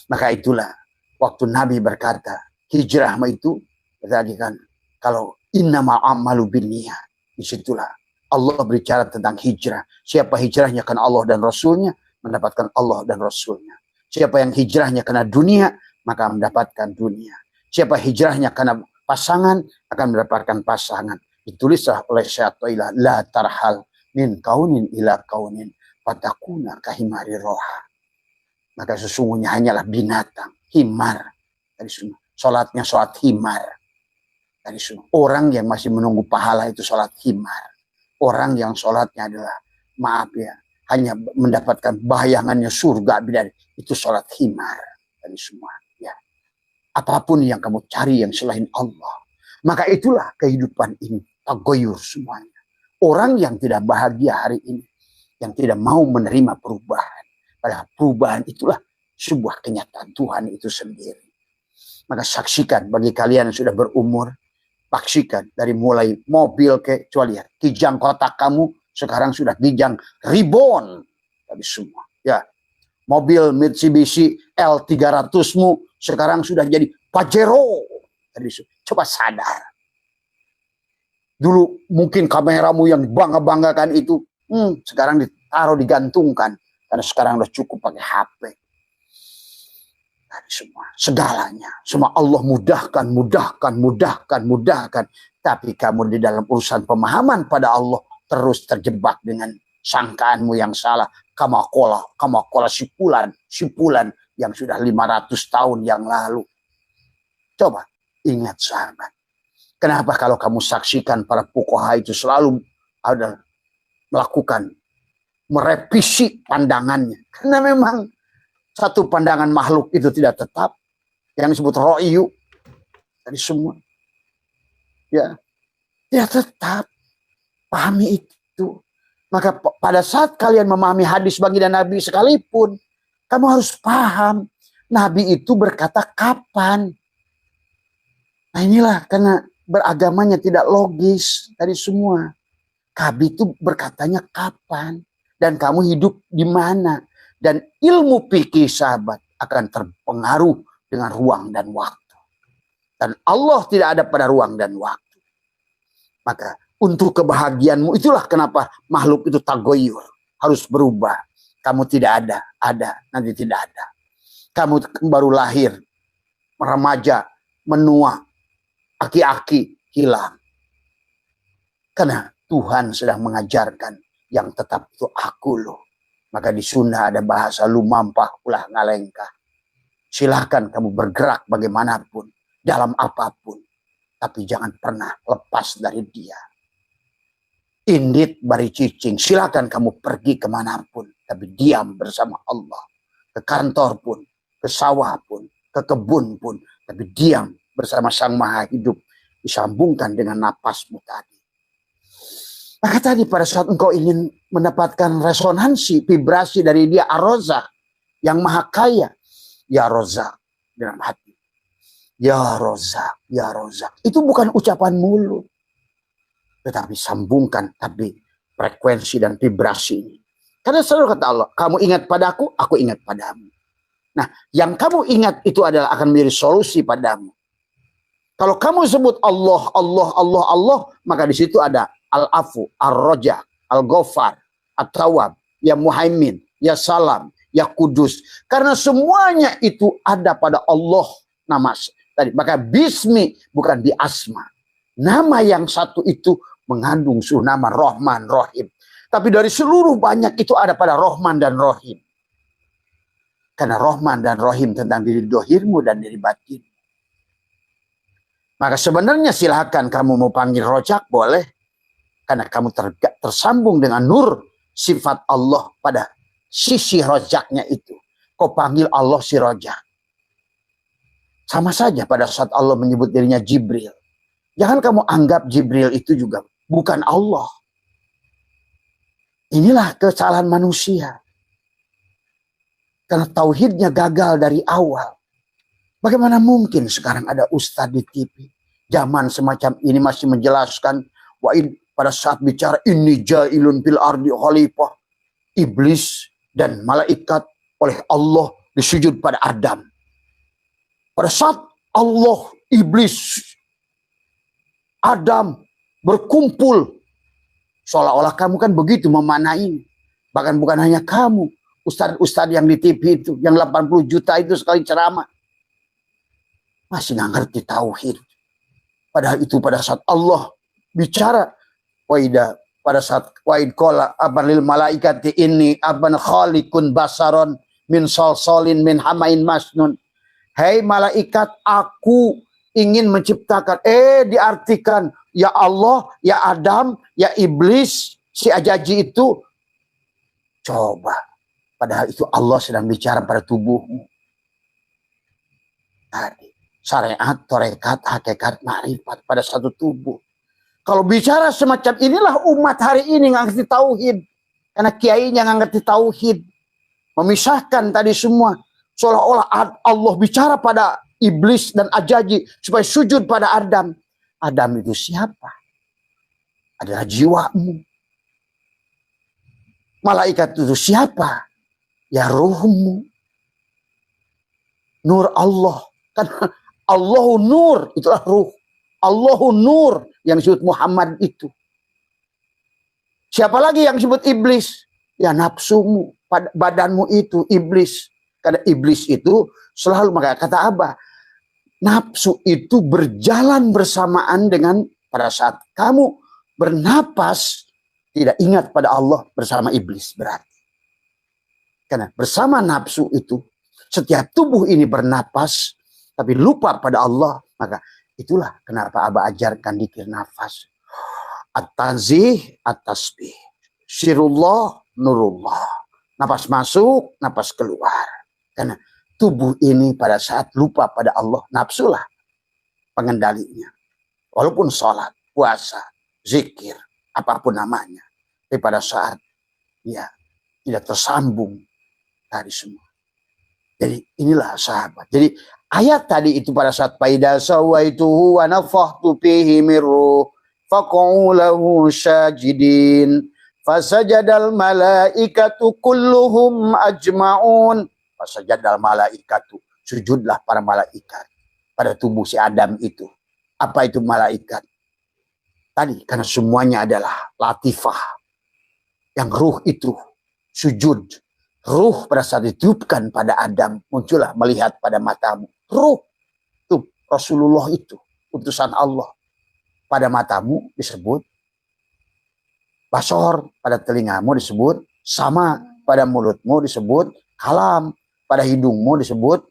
maka itulah waktu Nabi berkata, hijrah itu tadi kan, kalau innamal amalu binniyat, disitulah Allah berbicara tentang hijrah. Siapa hijrahnya karena Allah dan Rasulnya, mendapatkan Allah dan Rasulnya. Siapa yang hijrahnya karena dunia, maka mendapatkan dunia. Siapa hijrahnya karena pasangan, akan mendapatkan pasangan. Ditulislah oleh Syaikhullah, la tarhal min kaunin ila kaunin fatakuna kahimari roha. Maka sesungguhnya hanyalah binatang, himar. Tadi semua. Sholatnya sholat himar. Tadi semua. Orang yang masih menunggu pahala itu sholat himar. Orang yang sholatnya adalah, maaf ya, hanya mendapatkan bayangannya surga bidadari, itu sholat himar. Tadi semua. Ya. Apapun yang kamu cari yang selain Allah, maka itulah kehidupan ini. Tagoyur semuanya. Orang yang tidak bahagia hari ini, yang tidak mau menerima perubahan. Padahal perubahan itulah sebuah kenyataan Tuhan itu sendiri. Maka saksikan bagi kalian yang sudah berumur, saksikan dari mulai mobil kecuali ya, kijang kotak kamu sekarang sudah kijang ribbon. Tapi semua, ya. Mobil Mitsubishi L300-mu sekarang sudah jadi Pajero. Coba sadar. Dulu mungkin kameramu yang bangga-banggakan itu, sekarang ditaruh, digantungkan. Karena sekarang udah cukup pakai HP. Semua, segalanya. Semua Allah mudahkan. Tapi kamu di dalam urusan pemahaman pada Allah terus terjebak dengan sangkaanmu yang salah. Kamakola sipulan yang sudah 500 tahun yang lalu. Coba ingat sahabat. Kenapa kalau kamu saksikan para fuqaha itu selalu ada melakukan merevisi pandangannya. Karena memang satu pandangan makhluk itu tidak tetap. Yang disebut ro'yu. Tadi semua. Ya. Tidak tetap. Pahami itu. Maka pada saat kalian memahami hadis baginda Nabi sekalipun, kamu harus paham. Nabi itu berkata kapan. Nah inilah karena beragamanya tidak logis. Tadi semua. Nabi itu berkatanya kapan. Dan kamu hidup di mana. Dan ilmu fikih sahabat akan terpengaruh dengan ruang dan waktu. Dan Allah tidak ada pada ruang dan waktu. Maka untuk kebahagiaanmu itulah kenapa makhluk itu tagoyur. Harus berubah. Kamu tidak ada, nanti tidak ada. Kamu baru lahir, remaja, menua, aki-aki, hilang. Karena Tuhan sedang mengajarkan yang tetap itu aku loh. Maka di Sunda ada bahasa lumampah ulah ngalengkah. Silahkan kamu bergerak bagaimanapun, dalam apapun. Tapi jangan pernah lepas dari dia. Indit bari cicing, silahkan kamu pergi kemanapun. Tapi diam bersama Allah. Ke kantor pun, ke sawah pun, ke kebun pun. Tapi diam bersama Sang Maha Hidup. Disambungkan dengan napasmu tadi. Maka tadi pada saat engkau ingin mendapatkan resonansi, vibrasi dari dia, Ar-Razzaq, yang maha kaya. Ya Razzaq, dalam hati. Ya Rozak, ya Rozak. Itu bukan ucapan mulut. Tetapi sambungkan tapi frekuensi dan vibrasi ini. Karena selalu kata Allah, kamu ingat padaku, aku ingat padamu. Nah, yang kamu ingat itu adalah akan menjadi solusi padamu. Kalau kamu sebut Allah, Allah, Allah, Allah, maka di situ ada Al-Afu, Ar-Raja, Al-Ghafar, At-Tawwab, Ya Muhaimin, Ya Salam, Ya Kudus. Karena semuanya itu ada pada Allah nama tadi. Maka Bismi bukan di asma. Nama yang satu itu mengandung seluruh nama Rahman, Rahim. Tapi dari seluruh banyak itu ada pada Rahman dan Rahim. Karena Rahman dan Rahim tentang diri dohirmu dan diri batin. Maka sebenarnya silakan kamu mau panggil Rojak, boleh. Karena kamu tersambung dengan nur sifat Allah pada sisi Rojaknya itu. Kau panggil Allah si Rojak. Sama saja pada saat Allah menyebut dirinya Jibril. Jangan kamu anggap Jibril itu juga bukan Allah. Inilah kesalahan manusia. Karena tauhidnya gagal dari awal. Bagaimana mungkin sekarang ada ustadz di TV. Zaman semacam ini masih menjelaskan. Pada saat bicara ini jailun fil ardi khalifah. Iblis dan malaikat oleh Allah disujud pada Adam. Pada saat Allah, iblis, Adam berkumpul. Seolah-olah kamu kan begitu memanai. Bahkan bukan hanya kamu. Ustadz-ustadz yang di TV itu. Yang 80 juta itu sekali ceramah. Masih nggak ngerti tauhid. Padahal itu pada saat Allah bicara. Pada saat wa'id kola abanil malaikati ini aban khalikun basaron min solsolin min hamain masnun. Hei malaikat, aku ingin menciptakan. Diartikan ya Allah, ya Adam, ya iblis, si ajaji itu. Coba. Padahal itu Allah sedang bicara pada tubuhmu. Tadi. Syariat, torekat, hakikat, ma'rifat pada satu tubuh. Kalau bicara semacam inilah umat hari ini nggak ngerti tauhid. Karena kiainya nggak ngerti tauhid. Memisahkan tadi semua. Seolah-olah Allah bicara pada iblis dan ajaji supaya sujud pada Adam. Adam itu siapa? Adalah jiwamu. Malaikat itu siapa? Ya ruhmu. Nur Allah. Kan Allahu nur, itulah ruh. Allahu nur yang disebut Muhammad itu. Siapa lagi yang disebut iblis? Ya nafsumu, badanmu itu iblis. Karena iblis itu selalu maka kata Abah, nafsu itu berjalan bersamaan dengan pada saat kamu bernapas tidak ingat pada Allah bersama iblis berarti. Karena bersama nafsu itu setiap tubuh ini bernapas tapi lupa pada Allah, maka itulah kenapa Abah ajarkan dzikir nafas. At-tanzih, at-tasbih. Sirullah, nurullah. Napas masuk, napas keluar. Karena tubuh ini pada saat lupa pada Allah, nafsulah pengendalinya. Walaupun sholat, puasa, zikir, apapun namanya. Tapi pada saat ya tidak tersambung tadi semua. Jadi inilah sahabat. Jadi ayat tadi itu pada saat faida sawaituhu wa nafakhtu fihi min ruh faq'u lahu sajidin fasajadal malaikatu kulluhum ajmaun. Fasajadal malaikatu, sujudlah para malaikat pada tubuh si Adam itu. Apa itu malaikat? Tadi karena semuanya adalah latifah. Yang ruh itu sujud. Ruh pada saat ditiupkan pada Adam muncullah melihat pada matamu. Ruh itu Rasulullah itu utusan Allah. Pada matamu disebut basor, pada telingamu disebut sama, pada mulutmu disebut kalam, pada hidungmu disebut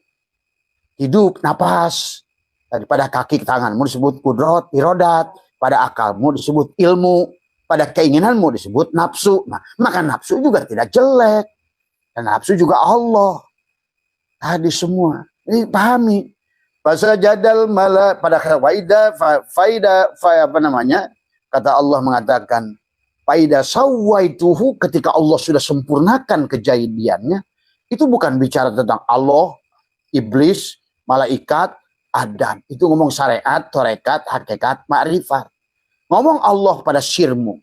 hidup, napas, pada kaki tanganmu disebut kudrat, irodat, pada akalmu disebut ilmu, pada keinginanmu disebut nafsu. Nah, maka nafsu juga tidak jelek. Dan nafsu juga Allah. Tadi semua. Ini pahami. Fasajadal mala pada faida apa namanya? Kata Allah mengatakan faida sawaituhu, ketika Allah sudah sempurnakan kejadiannya, itu bukan bicara tentang Allah, iblis, malaikat, Adam. Itu ngomong syariat, tarekat, hakikat, ma'rifat. Ngomong Allah pada sirmu.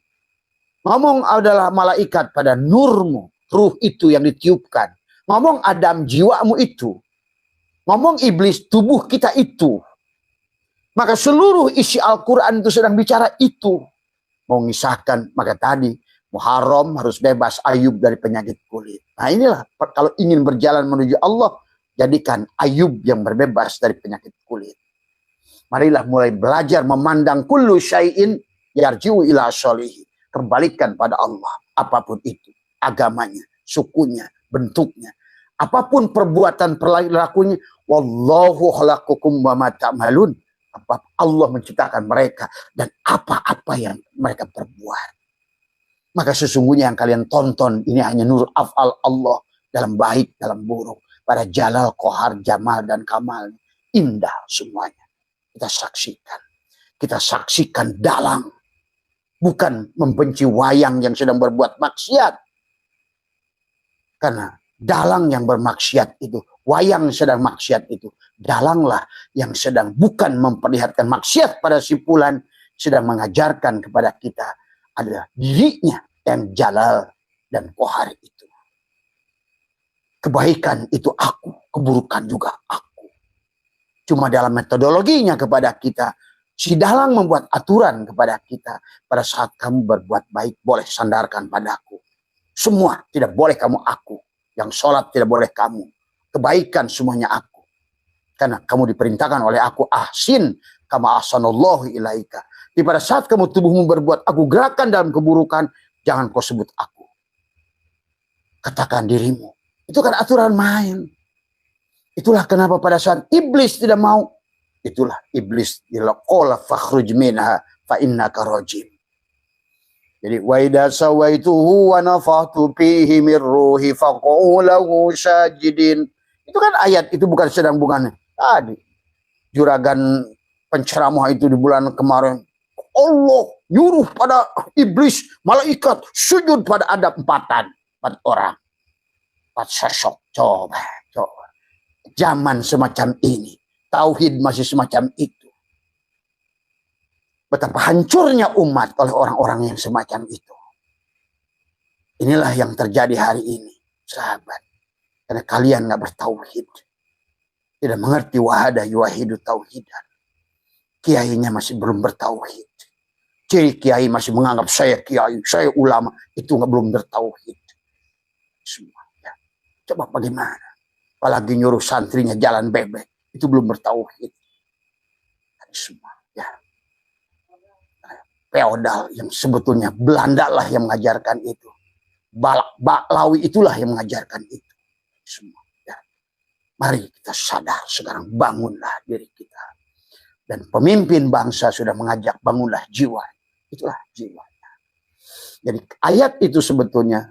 Ngomong adalah malaikat pada nurmu. Ruh itu yang ditiupkan. Ngomong Adam jiwamu itu. Ngomong iblis tubuh kita itu. Maka seluruh isi Al-Quran itu sedang bicara itu. Mau ngisahkan, maka tadi Muharram harus bebas Ayub dari penyakit kulit. Nah inilah, kalau ingin berjalan menuju Allah, jadikan Ayub yang berbebas dari penyakit kulit. Marilah mulai belajar memandang kullu syai'in yarji'u ila sholihi. Kembalikan pada Allah, apapun itu. Agamanya, sukunya, bentuknya. Apapun perbuatan perilakunya. Wallahu khalaqakum wa ma ta'malun. Allah menciptakan mereka dan apa-apa yang mereka perbuat. Maka sesungguhnya yang kalian tonton ini hanya nur af'al Allah dalam baik, dalam buruk. Pada jalal, kohar, jamal, dan kamal. Indah semuanya. Kita saksikan. Kita saksikan dalang. Bukan membenci wayang yang sedang berbuat maksiat. Karena dalang yang bermaksiat itu, wayang sedang maksiat itu, dalanglah yang sedang bukan memperlihatkan maksiat pada si fulan, sedang mengajarkan kepada kita adalah dirinya yang jalal dan kohar itu. Kebaikan itu aku, keburukan juga aku. Cuma dalam metodologinya kepada kita, si dalang membuat aturan kepada kita. Pada saat kamu berbuat baik, boleh sandarkan padaku. Semua tidak boleh kamu aku. Yang sholat tidak boleh kamu. Kebaikan semuanya aku. Karena kamu diperintahkan oleh aku. Ahsin kama ahsanallahu ilaika. Di pada saat kamu tubuhmu berbuat aku gerakan dalam keburukan. Jangan kau sebut aku. Katakan dirimu. Itu kan aturan main. Itulah kenapa pada saat iblis tidak mau. Itulah iblis. Qala fakhruj minha fa innaka rajim. Jadi wa idza sawaituhu wa nafakhtu fihi min ruhi faq'u lahu sajidin. Itu kan ayat itu bukan sedang bukan tadi. Juragan penceramah itu di bulan kemarin. Allah nyuruh pada iblis, malaikat sujud pada Adam 4 orang. 4 sosok. Coba. Zaman semacam ini, tauhid masih semacam itu. Betapa hancurnya umat oleh orang-orang yang semacam itu. Inilah yang terjadi hari ini, sahabat. Karena kalian nggak bertauhid. Tidak mengerti wahada yuwahidu tauhidan. Kiainya masih belum bertauhid. Ciri kiai masih menganggap saya kiai, saya ulama. Itu belum bertauhid. Semua. Ya. Coba bagaimana? Apalagi nyuruh santrinya jalan bebek. Itu belum bertauhid. Semua. Ya. Feodal yang sebetulnya Belanda lah yang mengajarkan itu. Baklawi itulah yang mengajarkan itu. Semua. Ya. Mari kita sadar sekarang, bangunlah diri kita. Dan pemimpin bangsa sudah mengajak bangunlah jiwa. Itulah jiwanya. Jadi ayat itu sebetulnya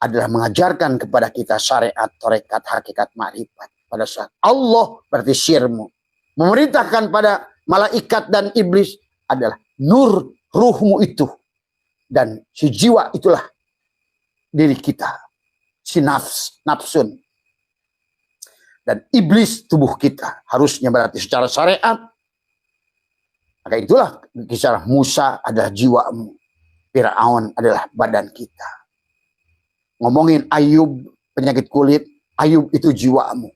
adalah mengajarkan kepada kita syariat, tarekat, hakikat, ma'rifat. Pada saat Allah berarti sirmu. Memerintahkan pada malaikat dan iblis adalah nur ruhmu itu. Dan si jiwa itulah diri kita. Si nafsun. Dan iblis tubuh kita. Harusnya berarti secara syariat. Maka itulah kisah Musa adalah jiwamu. Fir'aun adalah badan kita. Ngomongin Ayub penyakit kulit. Ayub itu jiwamu.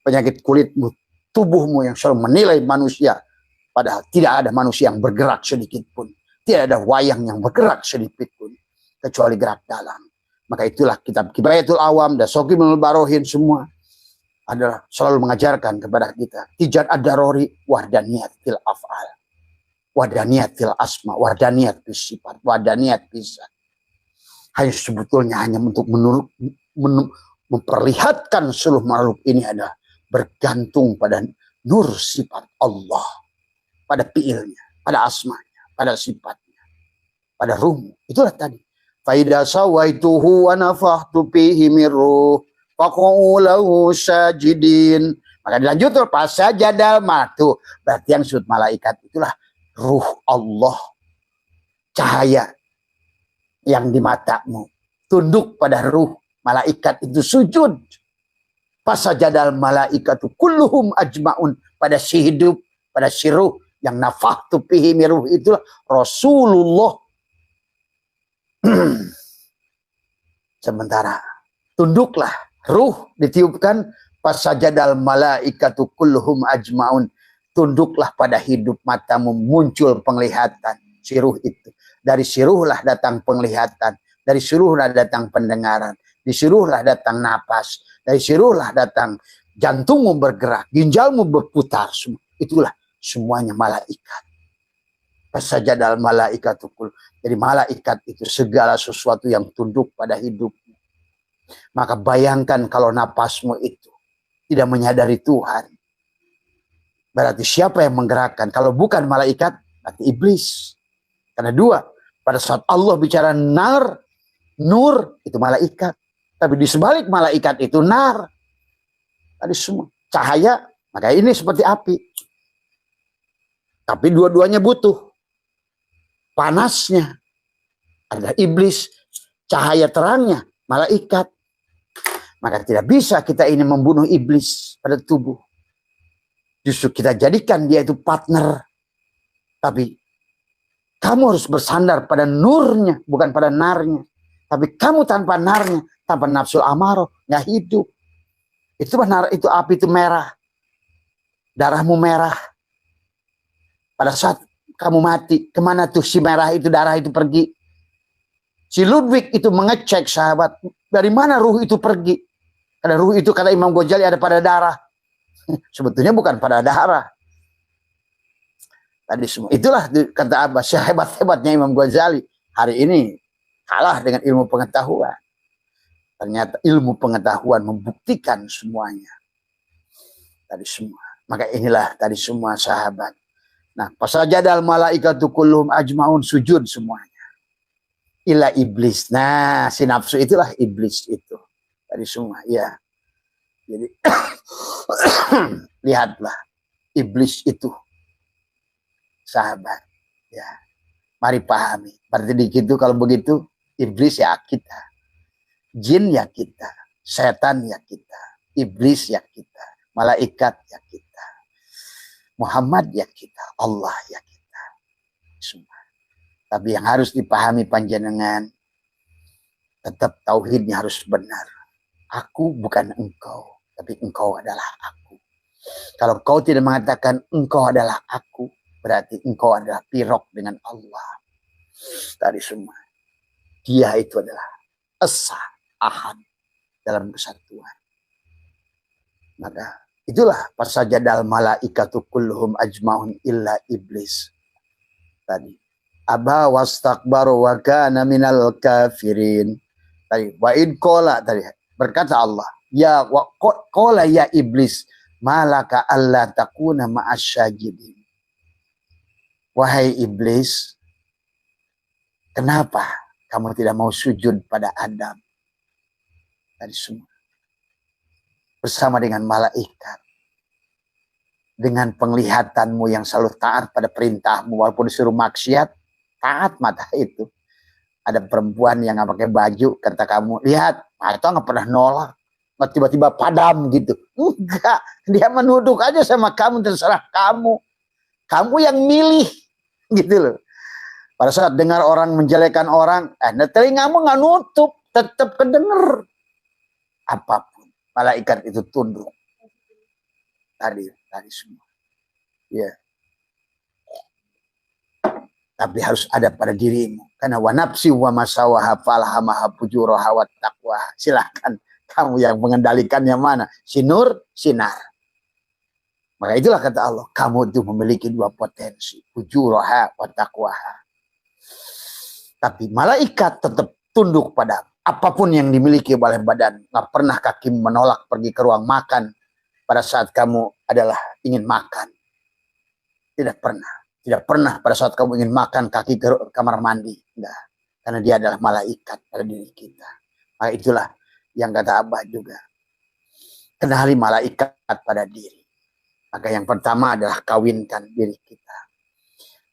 Penyakit kulitmu. Tubuhmu yang selalu menilai manusia. Padahal tidak ada manusia yang bergerak sedikit pun. Tidak ada wayang yang bergerak sedikit pun. Kecuali gerak dalam. Maka itulah kitab Kibayatul Awam dan Sokimul Barohin semua. Adalah selalu mengajarkan kepada kita. Tijat ad-darori wahdaniyat fil af'al. Wahdaniyat fil asma. Wahdaniyat fil sifat. Wahdaniyat fil zat. Hanya sebetulnya hanya untuk memperlihatkan seluruh makhluk ini adalah bergantung pada nur sifat Allah. Pada fi'ilnya, pada asmanya, pada sifatnya, pada ruhmu. Itulah tadi. Faida sawaituhu wa nafakhtu fihi min ruh faq'u lahu sajidin. Maka dilanjut pas sajadal matu. Berarti yang disebut malaikat itulah ruh Allah. Cahaya yang di matamu. Tunduk pada ruh. Malaikat itu sujud. Fasajadal malaikatu kulluhum ajmaun. Pada si hidup, pada si ruh yang nafahtu fihi miruh, itulah Rasulullah. Sementara tunduklah, ruh ditiupkan, fasajadal malaikatu kulluhum ajmaun. Tunduklah pada hidup matamu, muncul penglihatan si ruh itu. Dari si ruhlah datang penglihatan, dari si ruhlah datang pendengaran, dari si ruhlah datang napas, dari si ruhlah datang jantungmu bergerak, ginjalmu berputar. Itulah semuanya malaikat. Fasajadal malaikatu kulluhum. Jadi malaikat itu segala sesuatu yang tunduk pada hidupmu. Maka bayangkan kalau napasmu itu tidak menyadari Tuhan. Berarti siapa yang menggerakkan? Kalau bukan malaikat, berarti iblis. Karena dua, pada saat Allah bicara nar, nur, itu malaikat. Tapi di sebalik malaikat itu nar. Tadi semua cahaya, maka ini seperti api. Tapi dua-duanya butuh. Panasnya adalah iblis, cahaya terangnya malaikat. Maka tidak bisa kita ini membunuh iblis pada tubuh. Justru kita jadikan dia itu partner. Tapi kamu harus bersandar pada nurnya, bukan pada narnya. Tapi kamu tanpa narnya, tanpa nafsu amarah, nggak hidup. Itu benar, itu api itu merah. Darahmu merah. Pada saat kamu mati, kemana tuh si merah itu, darah itu pergi? Si Ludwig itu mengecek, sahabat, dari mana ruh itu pergi? Karena ruh itu kata Imam Ghazali ada pada darah. Sebetulnya bukan pada darah. Tadi semua. Itulah kata Abbas, sehebat-hebatnya Imam Ghazali. Hari ini kalah dengan ilmu pengetahuan. Ternyata ilmu pengetahuan membuktikan semuanya. Tadi semua. Maka inilah tadi semua sahabat. Nah, fasajadal malaikatu kulluhum ajmaun, sujud semuanya. Illa iblis. Nah, si nafsu itulah iblis itu. Tadi semua, ya. Jadi lihatlah iblis itu sahabat, ya. Mari pahami. Berarti begitu, kalau begitu iblis ya kita, jin ya kita, setan ya kita, iblis ya kita, malaikat ya kita, Muhammad ya kita, Allah ya kita. Semua. Tapi yang harus dipahami panjenengan, tetap tauhidnya harus benar. Aku bukan engkau, tapi engkau adalah aku. Kalau kau tidak mengatakan engkau adalah aku, berarti engkau adalah pirok dengan Allah. Tadi semua. Dia itu adalah esa, ahad dalam kesatuan. Maka itulah fasajadal malaikatu kulluhum ajmaun illa iblis. Tadi. Aba wastakbaru wa kana minal kafirin. Tadi wa id qala, tadi berkata Allah, ya qala ya iblis, malaka alla takuna ma'asyajidin. Wahai iblis, kenapa kamu tidak mau sujud pada Adam? Tadi semua. Bersama dengan malaikat. Dengan penglihatanmu yang selalu taat pada perintahmu, walaupun disuruh maksiat, taat mata itu. Ada perempuan yang nggak pakai baju, kata kamu, lihat, mata nggak pernah nolak. Tiba-tiba padam gitu. Enggak, dia menuduk aja sama kamu, terserah kamu. Kamu yang milih, gitu loh. Pada saat dengar orang menjelekan orang, telingamu nggak nutup, tetap kedenger. Apapun, malaikat itu tunduk. Tadi semua. Ya. Tapi harus ada pada dirimu. Karena wa nafsi wa masawaha falhamaha fujuraha wa taqwa. Silahkan kamu yang mengendalikannya mana. Sinur, sinar. Maka itulah kata Allah. Kamu itu memiliki dua potensi. Fujuraha wa taqwaha. Tapi malaikat tetap tunduk pada apapun yang dimiliki oleh badan. Nggak pernah kaki menolak pergi ke ruang makan pada saat kamu adalah ingin makan. Tidak pernah. Tidak pernah pada saat kamu ingin makan kaki ke kamar mandi. Enggak. Karena dia adalah malaikat pada diri kita. Maka itulah yang kata Abah juga. Kenali malaikat pada diri. Maka yang pertama adalah kawinkan diri kita.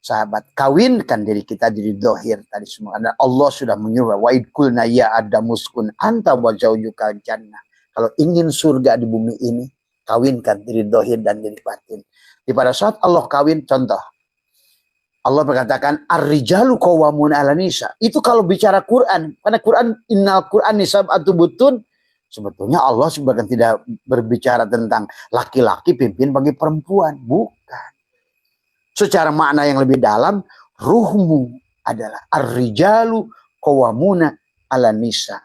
Sahabat, kawinkan diri kita jadi dohir tadi semua. Dan Allah sudah menyuruh. Wa idkulna ya adamuskun anta wa zaujukal jannah. Kalau ingin surga di bumi ini, kawinkan diri dohir dan diri batin. Di pada saat Allah kawin, contoh. Allah berkatakan, ar-rijalu qawwamun 'ala nisa. Itu kalau bicara Quran. Karena Quran, innal Quran nisab'atu butun. Sebetulnya Allah sebagian tidak berbicara tentang laki-laki pimpin bagi perempuan. Bukan. Secara makna yang lebih dalam, ruhmu adalah ar-rijalu qawwamuna 'ala nisa.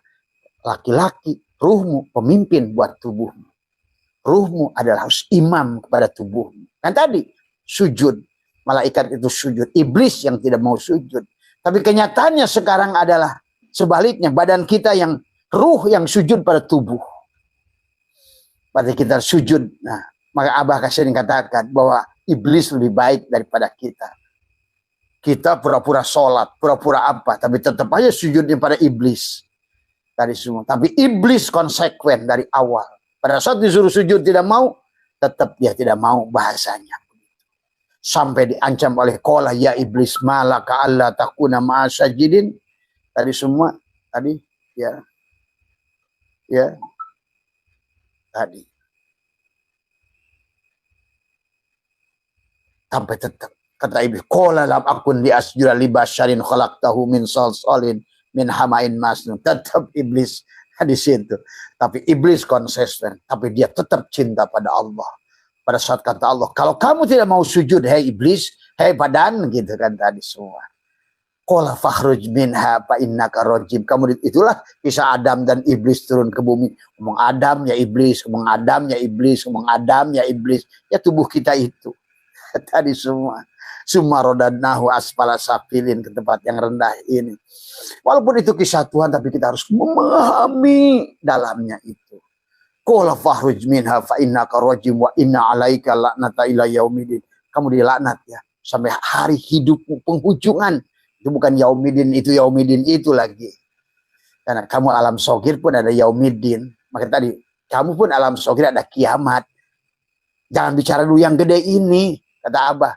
Laki-laki, ruhmu pemimpin buat tubuhmu. Ruhmu adalah harus imam kepada tubuhmu. Kan tadi sujud, malaikat itu sujud, iblis yang tidak mau sujud. Tapi kenyataannya sekarang adalah sebaliknya, badan kita yang ruh yang sujud pada tubuh. Pada kita sujud. Nah, maka Abah Kasih katakan bahwa iblis lebih baik daripada kita. Kita pura-pura sholat, pura-pura apa, tapi tetap aja sujudnya pada iblis. Tadi semua. Tapi iblis konsekuen dari awal. Pada saat disuruh sujud tidak mau, tetap dia tidak mau bahasanya. Sampai diancam oleh qala ya iblis malaka alla takuna ma'asajidin. Tadi semua, tadi ya. Ya. Tadi. Sampai tetap. Kata iblis, qala lam akun li asjuda li basyarin khalaqtahu min salsalin min hamain masnun. Tetap iblis di situ. Tapi iblis konsisten. Tapi dia tetap cinta pada Allah. Pada saat kata Allah, kalau kamu tidak mau sujud, hei iblis, hei badan, gitu kan tadi semua. Qala fakhruj minha fa innaka rajim. Kamu itulah kisah Adam dan iblis turun ke bumi. Ngomong Adam ya iblis, ngomong Adam ya iblis, ngomong Adam ya iblis. Ya tubuh kita itu. Tadi semua. Summa rodadnahu asfala safilin, ke tempat yang rendah ini. Walaupun itu kisah Tuhan, tapi kita harus memahami dalamnya itu. Qala fakhruj minha fa innaka rajim wa inna 'alaika la'nata ila yaumidin. Kamu dilaknat ya sampai hari hidupmu penghujungan. Itu bukan yaumidin, itu yaumidin itu lagi. Karena kamu alam sogir pun ada yaumidin. Maka tadi kamu pun alam sogir ada kiamat. Jangan bicara dulu yang gede ini, kata Abah.